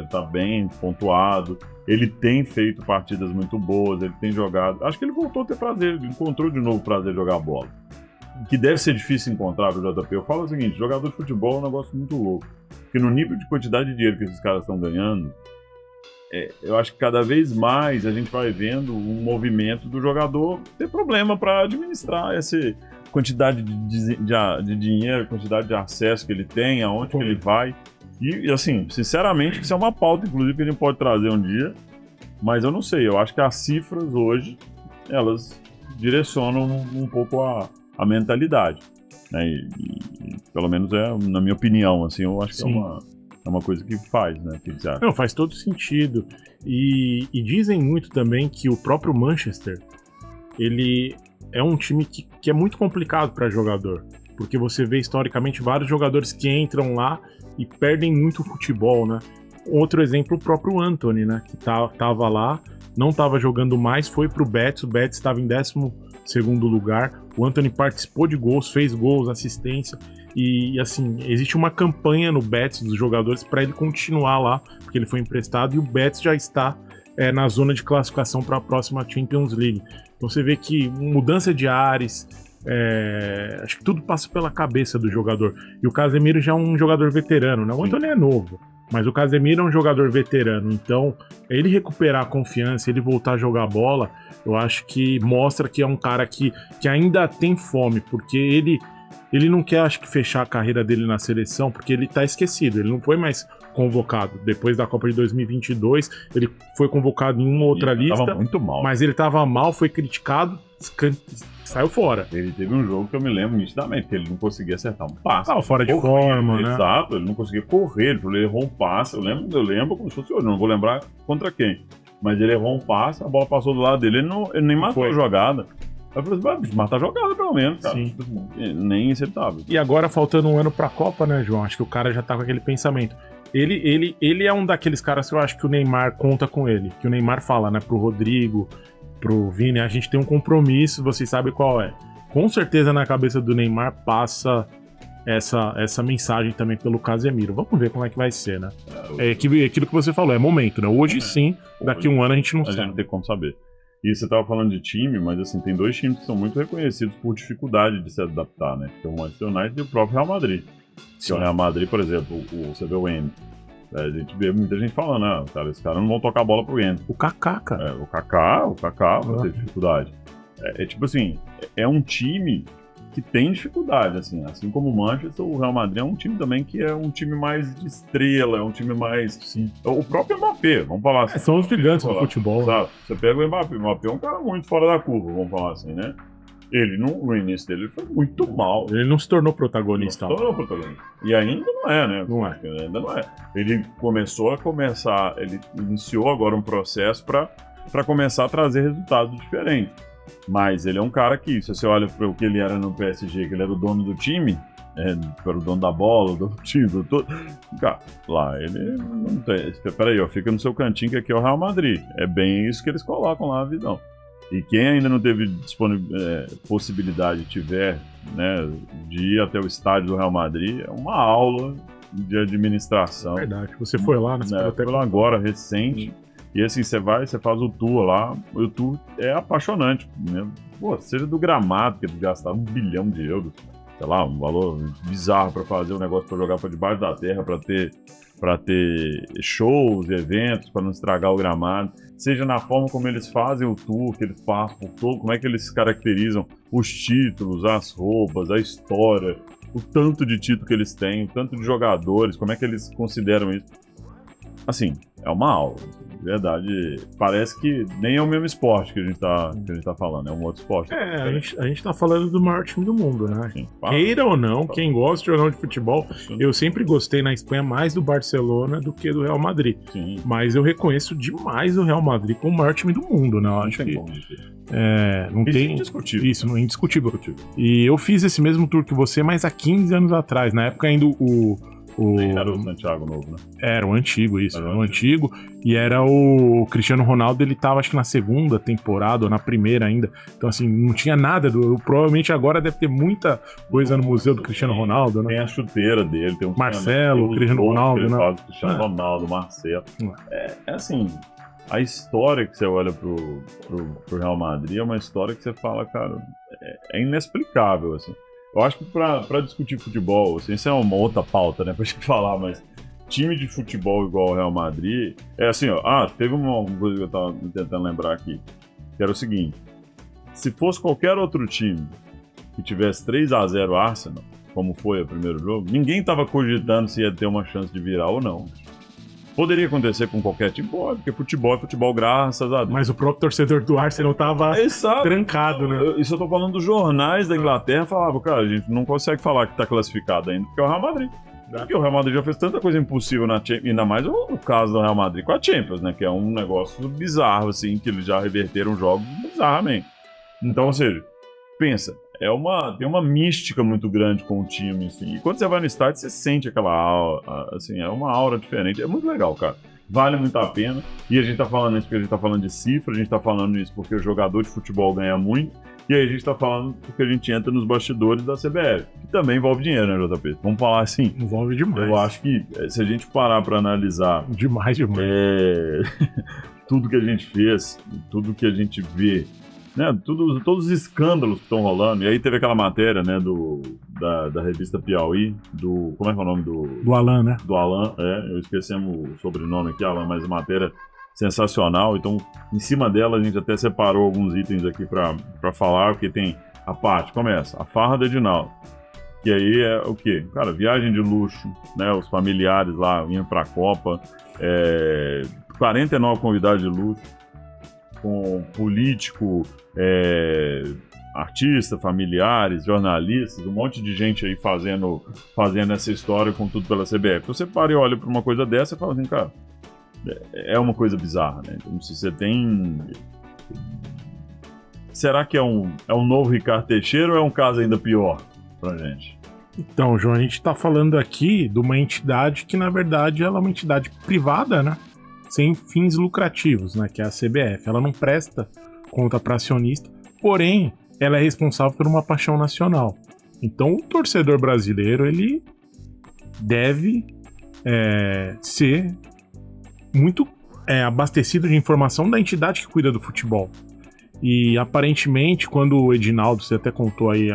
tá bem pontuado, ele tem feito partidas muito boas, ele tem jogado. Acho que ele voltou a ter prazer, ele encontrou de novo prazer de jogar bola. Que deve ser difícil encontrar pro JP. Eu falo o seguinte, jogador de futebol é um negócio muito louco. Porque no nível de quantidade de dinheiro que esses caras estão ganhando, eu acho que cada vez mais a gente vai vendo um movimento do jogador ter problema para administrar essa quantidade de dinheiro, quantidade de acesso que ele tem, aonde que ele vai. E assim, sinceramente, isso é uma pauta, inclusive, que a gente pode trazer um dia, mas eu não sei, eu acho que as cifras hoje, elas direcionam um pouco a mentalidade, né? E pelo menos na minha opinião, assim, eu acho que é uma coisa que faz, né? O que você acha? Não, faz todo sentido. E dizem muito também que o próprio Manchester, ele é um time que é muito complicado para jogador. Porque você vê historicamente vários jogadores que entram lá e perdem muito futebol, né? Outro exemplo, o próprio Antony, né? Que tava lá, não tava jogando mais, foi pro Betis, o Betis estava em 12º lugar. O Antony participou de gols, fez gols, assistência. E assim, existe uma campanha no Betis dos jogadores para ele continuar lá, porque ele foi emprestado e o Betis já está na zona de classificação para a próxima Champions League. Então você vê que mudança de ares, acho que tudo passa pela cabeça do jogador. E o Casemiro já é um jogador veterano, né? O Antony é novo, mas o Casemiro é um jogador veterano. Então, ele recuperar a confiança, ele voltar a jogar bola, eu acho que mostra que é um cara que ainda tem fome, porque ele não quer, acho que, fechar a carreira dele na seleção, porque ele tá esquecido, ele não foi mais convocado. Depois da Copa de 2022, ele foi convocado em uma outra lista, tava muito mal. mas ele tava mal, foi criticado, saiu fora. Ele teve um jogo que eu me lembro nitidamente, que ele não conseguia acertar um passe. Fora de forma, né? Exato, ele não conseguia correr, ele errou um passe, eu lembro como se fosse hoje, não vou lembrar contra quem. Mas ele errou um passe, a bola passou do lado dele, ele nem matou a jogada. Eu falei, matar a jogada pelo menos, cara. Sim. Nem aceitável. E agora, faltando um ano pra Copa, né, João? Acho que o cara já tá com aquele pensamento. Ele é um daqueles caras que eu acho que o Neymar conta com ele. Que o Neymar fala, né, pro Rodrigo, pro Vini, a gente tem um compromisso, vocês sabem qual é. Com certeza na cabeça do Neymar passa essa mensagem também pelo Casemiro. Vamos ver como é que vai ser, né? Aquilo que você falou, é momento, né? Hoje sim, daqui a um ano a gente não sabe. A gente não tem como saber. E você estava falando de time, mas assim, tem dois times que são muito reconhecidos por dificuldade de se adaptar, né? Que é o Manchester United e o próprio Real Madrid. Que o Real Madrid, por exemplo, você vê o Endo. A gente vê muita gente falando, né? Cara, esses caras não vão tocar a bola pro Endo. O Kaká, cara. O Kaká vai ter dificuldade. Tipo assim, é um time que tem dificuldade, assim como o Manchester, o Real Madrid é um time também que é um time mais de estrela, é um time mais... Sim. O próprio Mbappé, vamos falar assim. São os gigantes do futebol. Sabe? Você pega o Mbappé é um cara muito fora da curva, vamos falar assim, né? Ele, no início dele, foi muito mal. Ele não se tornou protagonista. E ainda não é, né? Não é. Ainda não é. Ele ele iniciou agora um processo para começar a trazer resultados diferentes. Mas ele é um cara que, se você olha para o que ele era no PSG, que ele era o dono do time, era o dono da bola, o dono do time, cara, lá ele não tem. Peraí, fica no seu cantinho que aqui é o Real Madrid. É bem isso que eles colocam lá na vidão. E quem ainda não teve possibilidade, né, de ir até o estádio do Real Madrid, é uma aula de administração. Verdade, você foi lá, né? Foi lá agora, recente. E assim, você faz o tour lá, o tour é apaixonante, né? Pô, seja do gramado, que eles gastaram 1 bilhão de euros, sei lá, um valor bizarro para fazer um negócio para jogar para debaixo da terra, para ter shows, eventos, para não estragar o gramado, seja na forma como eles fazem o tour, que eles passam por todo, como é que eles caracterizam os títulos, as roupas, a história, o tanto de título que eles têm, o tanto de jogadores, como é que eles consideram isso. Assim, é uma aula. De verdade, parece que nem é o mesmo esporte que a gente tá falando, é um outro esporte. A gente tá falando do maior time do mundo, né? Sim, queira ou não, quem gosta ou não de futebol, eu sempre gostei na Espanha mais do Barcelona do que do Real Madrid. Sim. Mas eu reconheço demais o Real Madrid como o maior time do mundo, né? Eu acho que não tem indiscutível. Isso, não é indiscutível. E eu fiz esse mesmo tour que você, mas há 15 anos atrás, na época ainda Era o Santiago Novo, né? Era o antigo, isso. Era o antigo. E era o Cristiano Ronaldo, ele tava acho que na segunda temporada, ou na primeira ainda. Então, assim, não tinha nada. Provavelmente agora deve ter muita coisa no museu do Cristiano Ronaldo, né? Tem a chuteira dele, tem um Marcelo, Cristiano Ronaldo, né? Cristiano Ronaldo, Marcelo. É assim, a história que você olha pro Real Madrid é uma história que você fala, cara, é inexplicável, assim. Eu acho que pra discutir futebol, assim, isso é uma outra pauta, né, pra gente falar, mas time de futebol igual o Real Madrid, é assim, ó, teve uma coisa que eu tava tentando lembrar aqui, que era o seguinte, se fosse qualquer outro time que tivesse 3-0 Arsenal, como foi o primeiro jogo, ninguém tava cogitando se ia ter uma chance de virar ou não. Poderia acontecer com qualquer time? Pode, porque futebol é futebol, graças a Deus. Mas o próprio torcedor do Arsenal tava trancado, né? Isso eu tô falando dos jornais da Inglaterra, falavam, cara, a gente não consegue falar que tá classificado ainda, porque é o Real Madrid. Porque o Real Madrid já fez tanta coisa impossível na Champions, ainda mais o caso do Real Madrid com a Champions, né? Que é um negócio bizarro, assim, que eles já reverteram jogos bizarramente. Então, ou seja, pensa, tem uma mística muito grande com o time, assim. E quando você vai no estádio, você sente aquela aura, assim, é uma aura diferente. É muito legal, cara. Vale muito a pena. E a gente tá falando isso porque a gente tá falando de cifra, a gente tá falando isso porque o jogador de futebol ganha muito. E aí a gente tá falando porque a gente entra nos bastidores da CBF, que também envolve dinheiro, né, JP? Vamos falar assim. Envolve demais. Eu acho que se a gente parar pra analisar... Demais. tudo que a gente fez, tudo que a gente vê, né? Todos os escândalos que estão rolando. E aí teve aquela matéria, né, da revista Piauí, como é que é o nome do Alan, né? Do Alan, eu esquecemos o sobrenome aqui, Alan, mas a matéria sensacional. Então, em cima dela, a gente até separou alguns itens aqui pra falar, porque tem a parte, começa, a farra do Edinaldo, que aí é o quê? Cara, viagem de luxo, né? Os familiares lá iam pra Copa, 49 convidados de luxo, com político, artista, familiares, jornalistas, um monte de gente aí fazendo essa história com tudo pela CBF. Então você para e olha pra uma coisa dessa e fala assim, cara, é uma coisa bizarra, né? Então se você tem... Será que é um novo Ricardo Teixeira ou é um caso ainda pior pra gente? Então, João, a gente tá falando aqui de uma entidade que, na verdade, ela é uma entidade privada, né? Sem fins lucrativos, né? Que é a CBF. Ela não presta conta para acionista, porém, ela é responsável por uma paixão nacional. Então, o torcedor brasileiro, ele deve ser muito abastecido de informação da entidade que cuida do futebol. E, aparentemente, quando o Edinaldo, você até contou aí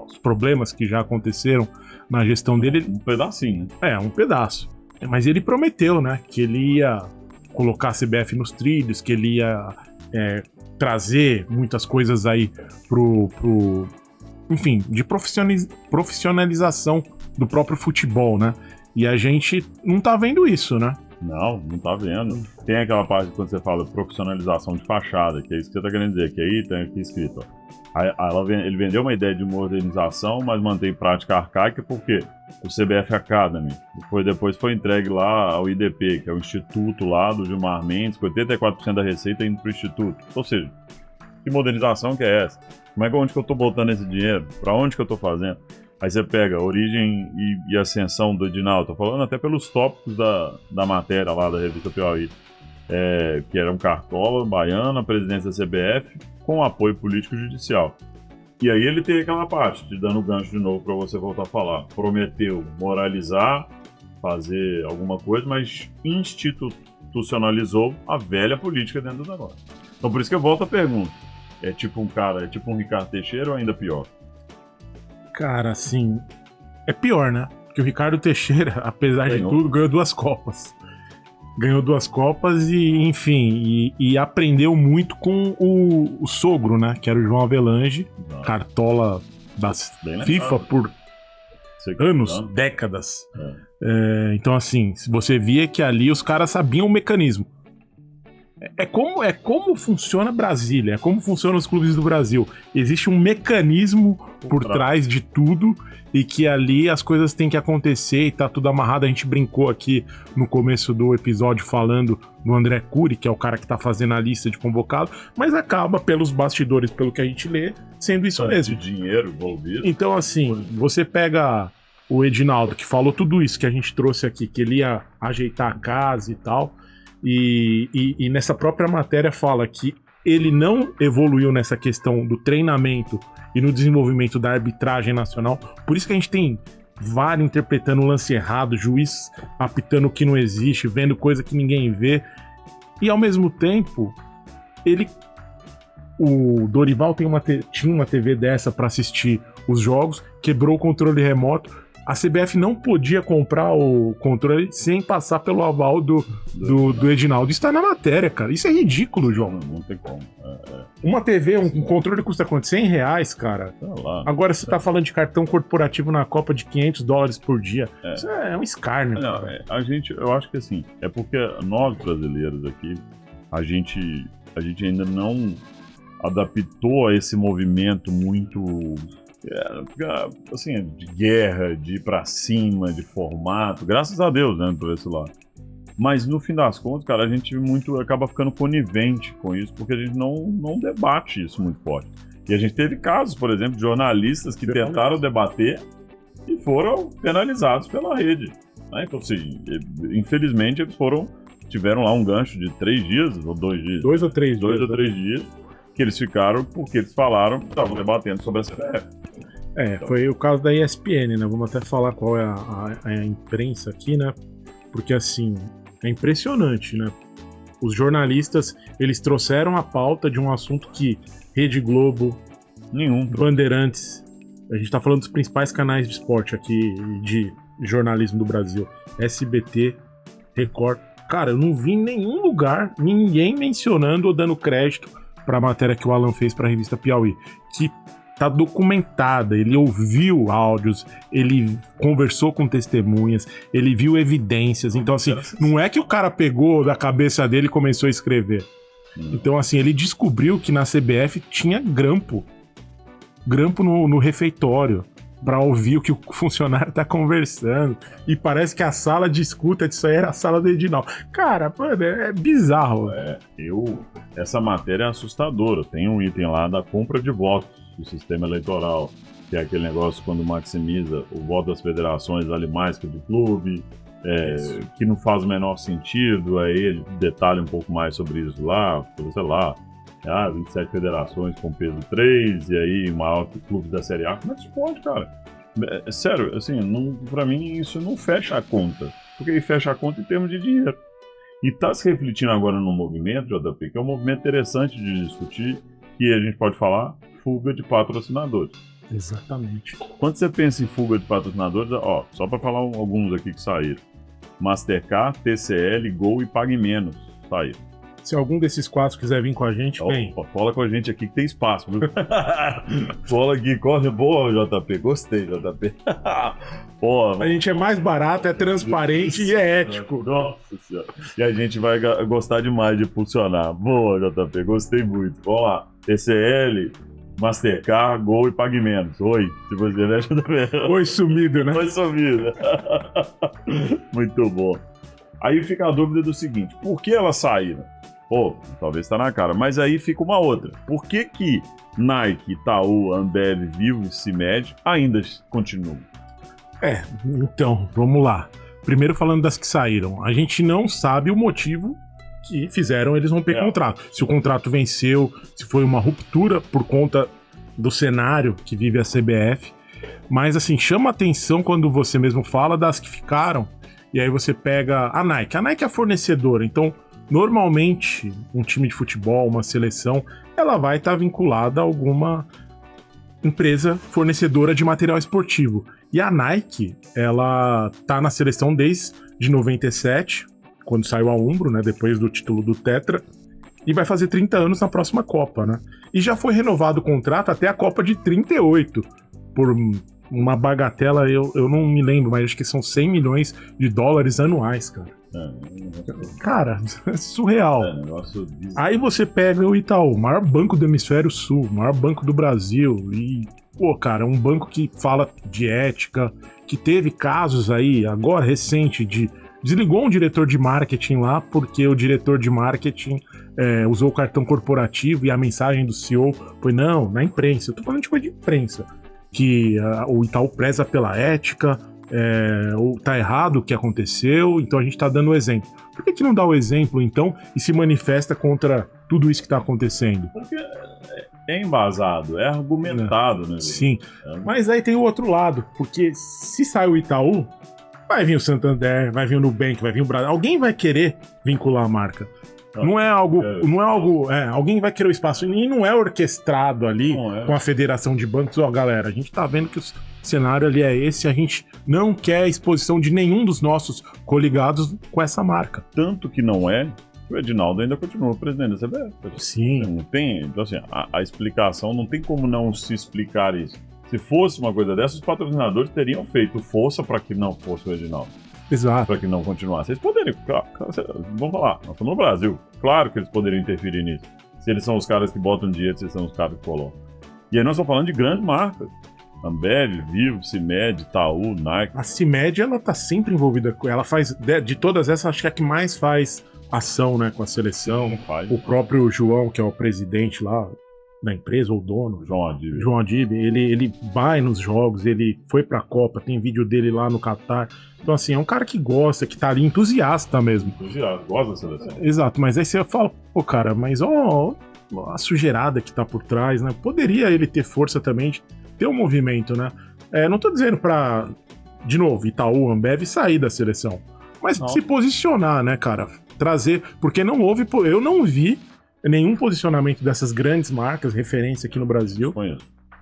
os problemas que já aconteceram na gestão dele... Um pedacinho. Um pedaço. Mas ele prometeu, né? Que ele ia colocar a CBF nos trilhos, que ele ia trazer muitas coisas aí enfim, de profissionalização do próprio futebol, né? E a gente não tá vendo isso, né? Não tá vendo. Tem aquela parte quando você fala profissionalização de fachada, que é isso que você tá querendo dizer, que aí tem aqui escrito, ó. Ele vendeu uma ideia de modernização, mas mantém prática arcaica, porque o CBF Academy depois foi entregue lá ao IDP, que é o instituto lá do Gilmar Mendes, com 84% da receita indo pro instituto. Ou seja, que modernização que é essa? Onde que eu tô botando esse dinheiro? Pra onde que eu tô fazendo? Aí você pega a origem e ascensão do Edinaldo, tô falando até pelos tópicos da matéria lá da revista Piauí, que era um cartola, baiana, presidência da CBF, com apoio político-judicial. E aí ele tem aquela parte, te dando gancho de novo para você voltar a falar. Prometeu moralizar, fazer alguma coisa, mas institucionalizou a velha política dentro do negócio. Então por isso que eu volto à pergunta. É tipo um Ricardo Teixeira ou ainda pior? Cara, assim, é pior, né? Porque o Ricardo Teixeira, apesar de tudo, ganhou 2 Copas. Ganhou 2 Copas e, enfim, e aprendeu muito com o sogro, né? Que era o João Avelange, cartola da FIFA por anos, décadas. Então, assim, você via que ali os caras sabiam o mecanismo. É como funciona Brasília, é como funcionam os clubes do Brasil. Existe um mecanismo por trás de tudo e que ali as coisas têm que acontecer e tá tudo amarrado. A gente brincou aqui no começo do episódio falando do André Cury, que é o cara que tá fazendo a lista de convocados, mas acaba pelos bastidores, pelo que a gente lê, sendo isso mesmo. De dinheiro envolvido. Então, assim, você pega o Edinaldo, que falou tudo isso que a gente trouxe aqui, que ele ia ajeitar a casa e tal... E nessa própria matéria fala que ele não evoluiu nessa questão do treinamento e no desenvolvimento da arbitragem nacional. Por isso que a gente tem VAR interpretando o lance errado, juiz apitando o que não existe, vendo coisa que ninguém vê. E ao mesmo tempo, o Dorival tinha uma TV dessa para assistir os jogos, quebrou o controle remoto. A CBF não podia comprar o controle sem passar pelo aval do Edinaldo. Isso tá na matéria, cara. Isso é ridículo, João. Não tem como. Uma TV, um controle custa quanto? R$100, cara. Agora você tá falando de cartão corporativo na Copa de $500 por dia. Isso é um escárnio. Não, eu acho que assim, é porque nós brasileiros aqui, a gente ainda não adaptou a esse movimento muito assim, de guerra, de ir pra cima, de formato, graças a Deus, né, por esse lado. Mas no fim das contas, cara, a gente acaba ficando conivente com isso, porque a gente não debate isso muito forte. E a gente teve casos, por exemplo, de jornalistas que tentaram debater e foram penalizados pela rede. Né? Então, assim, infelizmente, eles tiveram lá um gancho de 3 dias, ou 2 dias. 2 ou 3 2 ou 3 dias, que eles ficaram porque eles falaram que estavam debatendo sobre a CBF. Então, foi o caso da ESPN, né? Vamos até falar qual é a imprensa aqui, né? Porque, assim, é impressionante, né? Os jornalistas, eles trouxeram a pauta de um assunto que Rede Globo, Bandeirantes, a gente tá falando dos principais canais de esporte aqui, de jornalismo do Brasil, SBT, Record. Cara, eu não vi em nenhum lugar ninguém mencionando ou dando crédito pra matéria que o Alan fez pra revista Piauí, que tá documentada, ele ouviu áudios, ele conversou com testemunhas, ele viu evidências, então assim, não é que o cara pegou da cabeça dele e começou a escrever. Então assim, ele descobriu que na CBF tinha grampo no refeitório, pra ouvir o que o funcionário tá conversando, e parece que a sala de escuta disso aí era a sala do Edinaldo. Cara, mano, é bizarro. Essa matéria é assustadora, tem um item lá da compra de votos do sistema eleitoral, que é aquele negócio quando maximiza o voto das federações vale mais que o de clube, que não faz o menor sentido, aí ele detalha um pouco mais sobre isso lá, sei lá, 27 federações com peso 3, e aí maior que o clube da Série A. Como é que isso pode, cara? Sério, assim, pra mim isso não fecha a conta, porque aí fecha a conta em termos de dinheiro. E tá se refletindo agora num movimento, JP, que é um movimento interessante de discutir, que a gente pode falar fuga de patrocinadores. Exatamente. Quando você pensa em fuga de patrocinadores, só para falar alguns aqui que saíram. Mastercard, TCL, Gol e Pague Menos saíram. Se algum desses 4 quiser vir com a gente, vem. Cola com a gente aqui que tem espaço, viu? Cola aqui, corre. Boa, JP. Gostei, JP. A gente é mais barato, é transparente e é ético. Nossa senhora. E a gente vai gostar demais de impulsionar. Boa, JP. Gostei muito. Vamos lá. TCL, Mastercard, Gol e Pague Menos. Oi. Se você né, JP? Oi, sumido, né? Oi, sumido. Muito bom. Aí fica a dúvida do seguinte. Por que elas saíram? Talvez tá na cara, mas aí fica uma outra. Por que Nike, Itaú, Ambev, Vivo e CIMED ainda continuam? Então, vamos lá. Primeiro falando das que saíram. A gente não sabe o motivo que fizeram eles romper contrato. Se o contrato venceu, se foi uma ruptura por conta do cenário que vive a CBF. Mas assim, chama atenção quando você mesmo fala das que ficaram, e aí você pega a Nike. A Nike é fornecedora, então normalmente, um time de futebol, uma seleção, ela vai estar vinculada a alguma empresa fornecedora de material esportivo. E a Nike, ela tá na seleção desde 97, quando saiu a Umbro, né, depois do título do Tetra, e vai fazer 30 anos na próxima Copa, né? E já foi renovado o contrato até a Copa de 38, por uma bagatela, eu não me lembro, mas acho que são 100 milhões de dólares anuais, cara. Cara, é surreal. Aí você pega o Itaú, maior banco do hemisfério sul, maior banco do Brasil, e, cara, um banco que fala de ética, que teve casos aí, agora recente, desligou um diretor de marketing lá, porque o diretor de marketing usou o cartão corporativo e a mensagem do CEO foi, não, na imprensa, eu tô falando de coisa de imprensa, que o Itaú preza pela ética, ou tá errado o que aconteceu, então a gente tá dando o exemplo. Por que não dá o exemplo, então, e se manifesta contra tudo isso que tá acontecendo? Porque é embasado, é argumentado, né? Sim, mas aí tem o outro lado, porque se sai o Itaú, vai vir o Santander, vai vir o Nubank, vai vir o Brasil, alguém vai querer vincular a marca. Não é algo, alguém vai querer o espaço, e não é orquestrado ali com a federação de bancos. Galera, a gente tá vendo que o cenário ali é esse, a gente não quer a exposição de nenhum dos nossos coligados com essa marca. Tanto que não é, o Edinaldo ainda continua presidente da CBF. Sim. Não tem, então assim, a explicação, não tem como não se explicar isso. Se fosse uma coisa dessa, os patrocinadores teriam feito força para que não fosse o Edinaldo. Exato. Para que não continuasse. Eles poderiam, vamos falar, nós estamos no Brasil, claro que eles poderiam interferir nisso. Se eles são os caras que botam dinheiro, se eles são os caras que colocam. E aí nós estamos falando de grandes marcas. Ambev, Vivo, CIMED, Itaú, Nike. A CIMED, ela tá sempre envolvida com... Ela faz... De todas essas, acho que é a que mais faz ação, né, com a seleção. O próprio João, que é o presidente lá da empresa, ou dono. João Adib. Ele vai nos jogos, ele foi pra Copa, tem vídeo dele lá no Catar. Então, assim, é um cara que gosta, que tá ali entusiasta mesmo. Entusiasta, gosta da seleção. Exato, mas aí você fala, pô, cara, mas ó a sujeirada que tá por trás, né? Poderia ele ter força também de ter um movimento, né? Não tô dizendo pra, de novo, Itaú, Ambev sair da seleção, mas se posicionar, né, cara? Trazer, porque não houve, eu não vi nenhum posicionamento dessas grandes marcas, referência aqui no Brasil,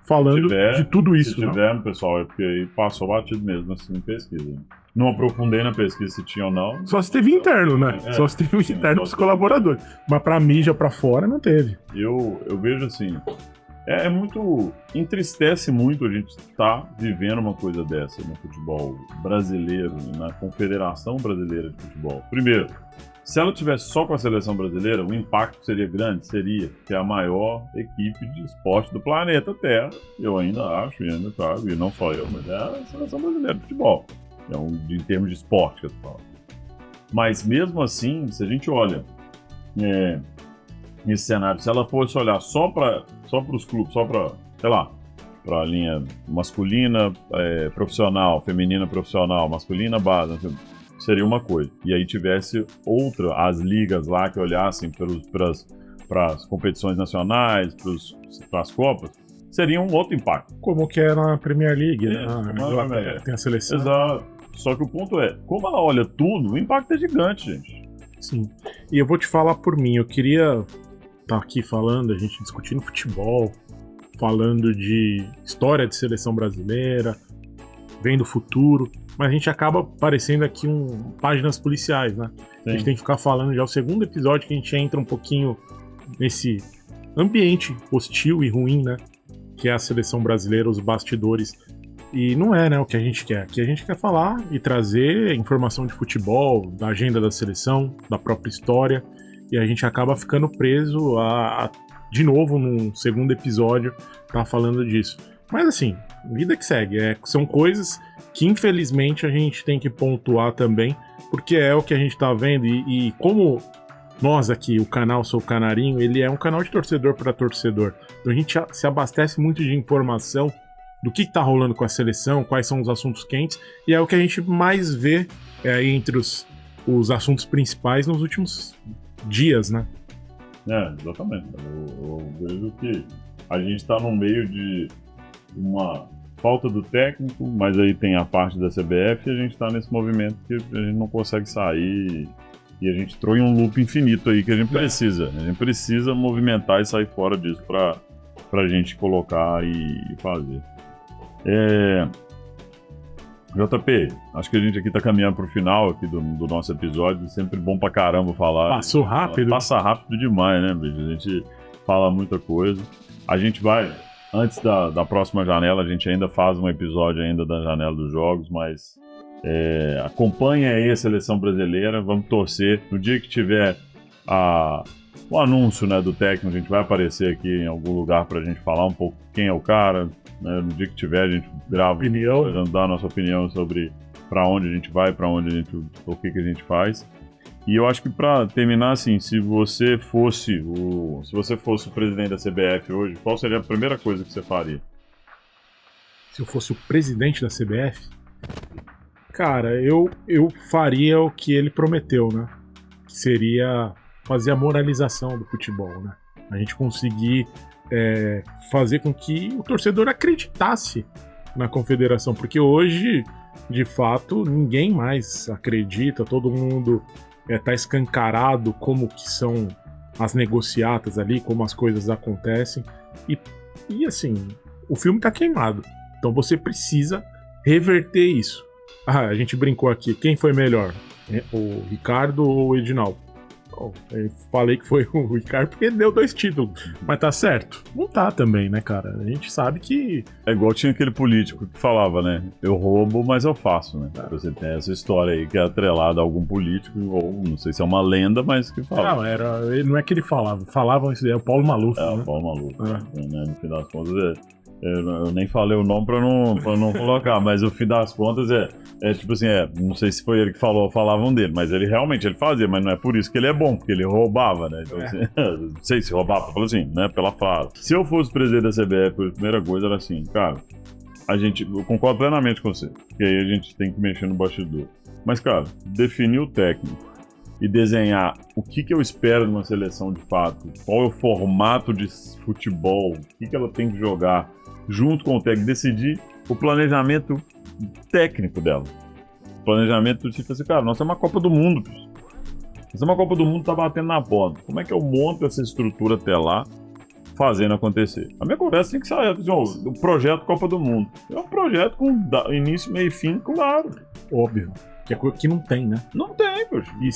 falando de tudo isso. Se tiver, pessoal, é porque aí passou batido mesmo, assim, em pesquisa. Não aprofundei na pesquisa se tinha ou não. Só se teve interno, né? Só se teve interno pros colaboradores. Mas pra mídia, pra fora, não teve. Eu vejo assim, entristece muito a gente estar vivendo uma coisa dessa no futebol brasileiro, na Confederação Brasileira de Futebol. Primeiro, se ela tivesse só com a seleção brasileira, o impacto seria grande, que é a maior equipe de esporte do planeta Terra. Eu ainda acho, e não só eu, mas é a seleção brasileira de futebol. Em termos de esporte que eu tô falando. Mas mesmo assim, se a gente olha nesse cenário, se ela fosse olhar só para os clubes, só para, sei lá, para a linha masculina profissional, feminina profissional, masculina base, seria uma coisa. E aí tivesse as ligas lá que olhassem para as competições nacionais, para as Copas, seria um outro impacto. Como que é na Premier League, né? Tem a seleção. Exato. Só que o ponto é, como ela olha tudo, o impacto é gigante, gente. Sim. E eu vou te falar por mim, eu queria estar aqui falando, a gente discutindo futebol, falando de história de seleção brasileira, vendo o futuro, mas a gente acaba parecendo aqui páginas policiais, né? Sim. A gente tem que ficar falando, já é o segundo episódio que a gente entra um pouquinho nesse ambiente hostil e ruim, né? Que é a seleção brasileira, os bastidores. E não é, né, o que a gente quer. Aqui a gente quer falar e trazer informação de futebol, da agenda da seleção, da própria história. E a gente acaba ficando preso de novo, num segundo episódio, tá falando disso. Mas assim, vida que segue. São coisas que infelizmente a gente tem que pontuar também, porque é o que a gente tá vendo. E como nós aqui, o canal Sou Canarinho, ele é um canal de torcedor para torcedor. Então a gente se abastece muito de informação do que tá rolando com a seleção, quais são os assuntos quentes, e é o que a gente mais vê entre os assuntos principais nos últimos dias, né? Exatamente. Eu vejo que a gente tá no meio de uma falta do técnico, mas aí tem a parte da CBF e a gente tá nesse movimento que a gente não consegue sair e a gente entrou em um loop infinito aí que a gente precisa. A gente precisa movimentar e sair fora disso pra gente colocar e fazer. JP, acho que a gente aqui tá caminhando pro final aqui do nosso episódio, sempre bom pra caramba falar. Passou rápido. Passa rápido demais, né, bicho? A gente fala muita coisa. A gente vai, antes da próxima janela, a gente ainda faz um episódio ainda da janela dos jogos, mas acompanha aí a seleção brasileira, vamos torcer. No dia que tiver o anúncio, né, do técnico, a gente vai aparecer aqui em algum lugar pra gente falar um pouco quem é o cara. No dia que tiver, a gente grava, dar a nossa opinião sobre para onde a gente vai, o que a gente faz. E eu acho que para terminar, assim, se você fosse o presidente da CBF hoje, qual seria a primeira coisa que você faria? Se eu fosse o presidente da CBF, cara, eu faria o que ele prometeu, né? Que seria fazer a moralização do futebol, né? A gente conseguir fazer com que o torcedor acreditasse na confederação, porque hoje, de fato, ninguém mais acredita, todo mundo tá escancarado como que são as negociatas ali, como as coisas acontecem, e assim, o filme tá queimado, então você precisa reverter isso. A gente brincou aqui, quem foi melhor? O Ricardo ou o Edinaldo? Eu falei que foi o Ricardo porque ele deu 2 títulos, mas tá certo? Não tá também, né, cara? A gente sabe que... É igual tinha aquele político que falava, né? Eu roubo, mas eu faço, né? Você tem essa história aí que é atrelada a algum político, ou não sei se é uma lenda, mas que fala. Não é que ele falava. Falavam isso, é o Paulo Maluf. O Paulo Maluf. Né? No final das contas, Eu nem falei o nome pra não colocar, mas o fim das contas tipo assim, não sei se foi ele que falavam dele, mas ele realmente ele fazia, mas não é por isso que ele é bom, porque ele roubava, né? Então, assim, não sei se roubava, eu falo assim, né? Pela fala. Se eu fosse presidente da CBF, a primeira coisa era assim, cara, eu concordo plenamente com você, porque aí a gente tem que mexer no bastidor. Mas, cara, definir o técnico e desenhar o que eu espero de uma seleção de fato, qual é o formato de futebol, o que ela tem que jogar, junto com o técnico, decidir o planejamento técnico dela. O planejamento do tipo assim, cara, nós temos uma Copa do Mundo, bicho. Nós temos uma Copa do Mundo, tá batendo na porta. Como é que eu monto essa estrutura até lá, fazendo acontecer? A minha conversa tem que sair, assim, o projeto Copa do Mundo. É um projeto com início, meio e fim, claro. Óbvio. Que é coisa que não tem, né? Não tem, poxa. E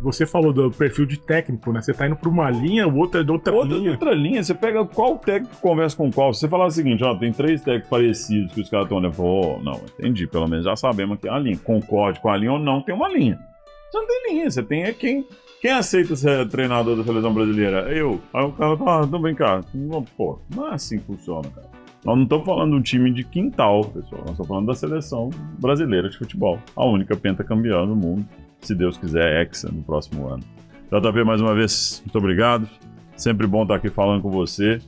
você falou do perfil de técnico, né? Você tá indo pra uma linha, o outro é de outra linha. Outra linha, você pega qual técnico conversa com qual. Se você falar o seguinte, ó, tem 3 técnicos parecidos que os caras estão olhando, não, entendi, pelo menos já sabemos que é uma linha. Concorde com a linha ou não, tem uma linha. Você não tem linha, você tem quem aceita ser treinador da seleção brasileira? Eu. Aí o cara fala, não, vem cá. Pô, não é assim que funciona, cara. Nós não estamos falando de um time de quintal, pessoal. Nós estamos falando da seleção brasileira de futebol. A única pentacampeã do mundo. Se Deus quiser, hexa no próximo ano. JP, mais uma vez, muito obrigado. Sempre bom estar aqui falando com você.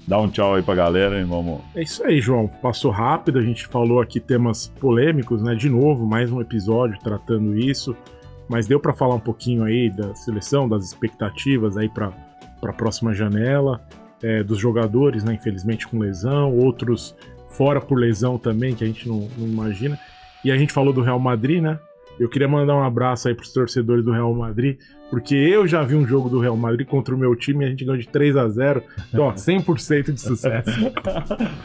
Dá um tchau aí pra galera e vamos... É isso aí, João. Passou rápido. A gente falou aqui temas polêmicos, né? De novo, mais um episódio tratando isso. Mas deu para falar um pouquinho aí da seleção, das expectativas aí para a próxima janela. Dos jogadores, né, infelizmente com lesão, outros fora por lesão também, que a gente não imagina. E a gente falou do Real Madrid, né? Eu queria mandar um abraço aí pros torcedores do Real Madrid, porque eu já vi um jogo do Real Madrid contra o meu time e a gente ganhou de 3-0. Então, ó, 100% de sucesso.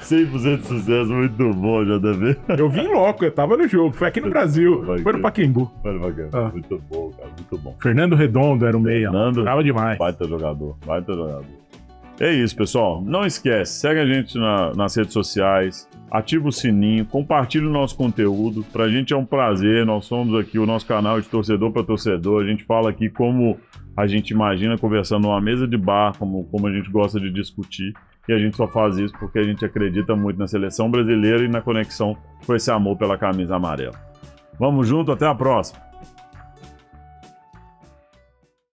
100% de sucesso, muito bom, JV. Eu vim louco, eu tava no jogo, foi aqui no Brasil, foi no Pacaembu. Muito bom, cara, muito bom. Fernando Redondo era o meia, tava demais. Baita jogador. É isso, pessoal. Não esquece, segue a gente nas redes sociais, ativa o sininho, compartilha o nosso conteúdo. Pra gente é um prazer, nós somos aqui o nosso canal de torcedor para torcedor. A gente fala aqui como a gente imagina conversando numa mesa de bar, como a gente gosta de discutir. E a gente só faz isso porque a gente acredita muito na seleção brasileira e na conexão com esse amor pela camisa amarela. Vamos junto, até a próxima!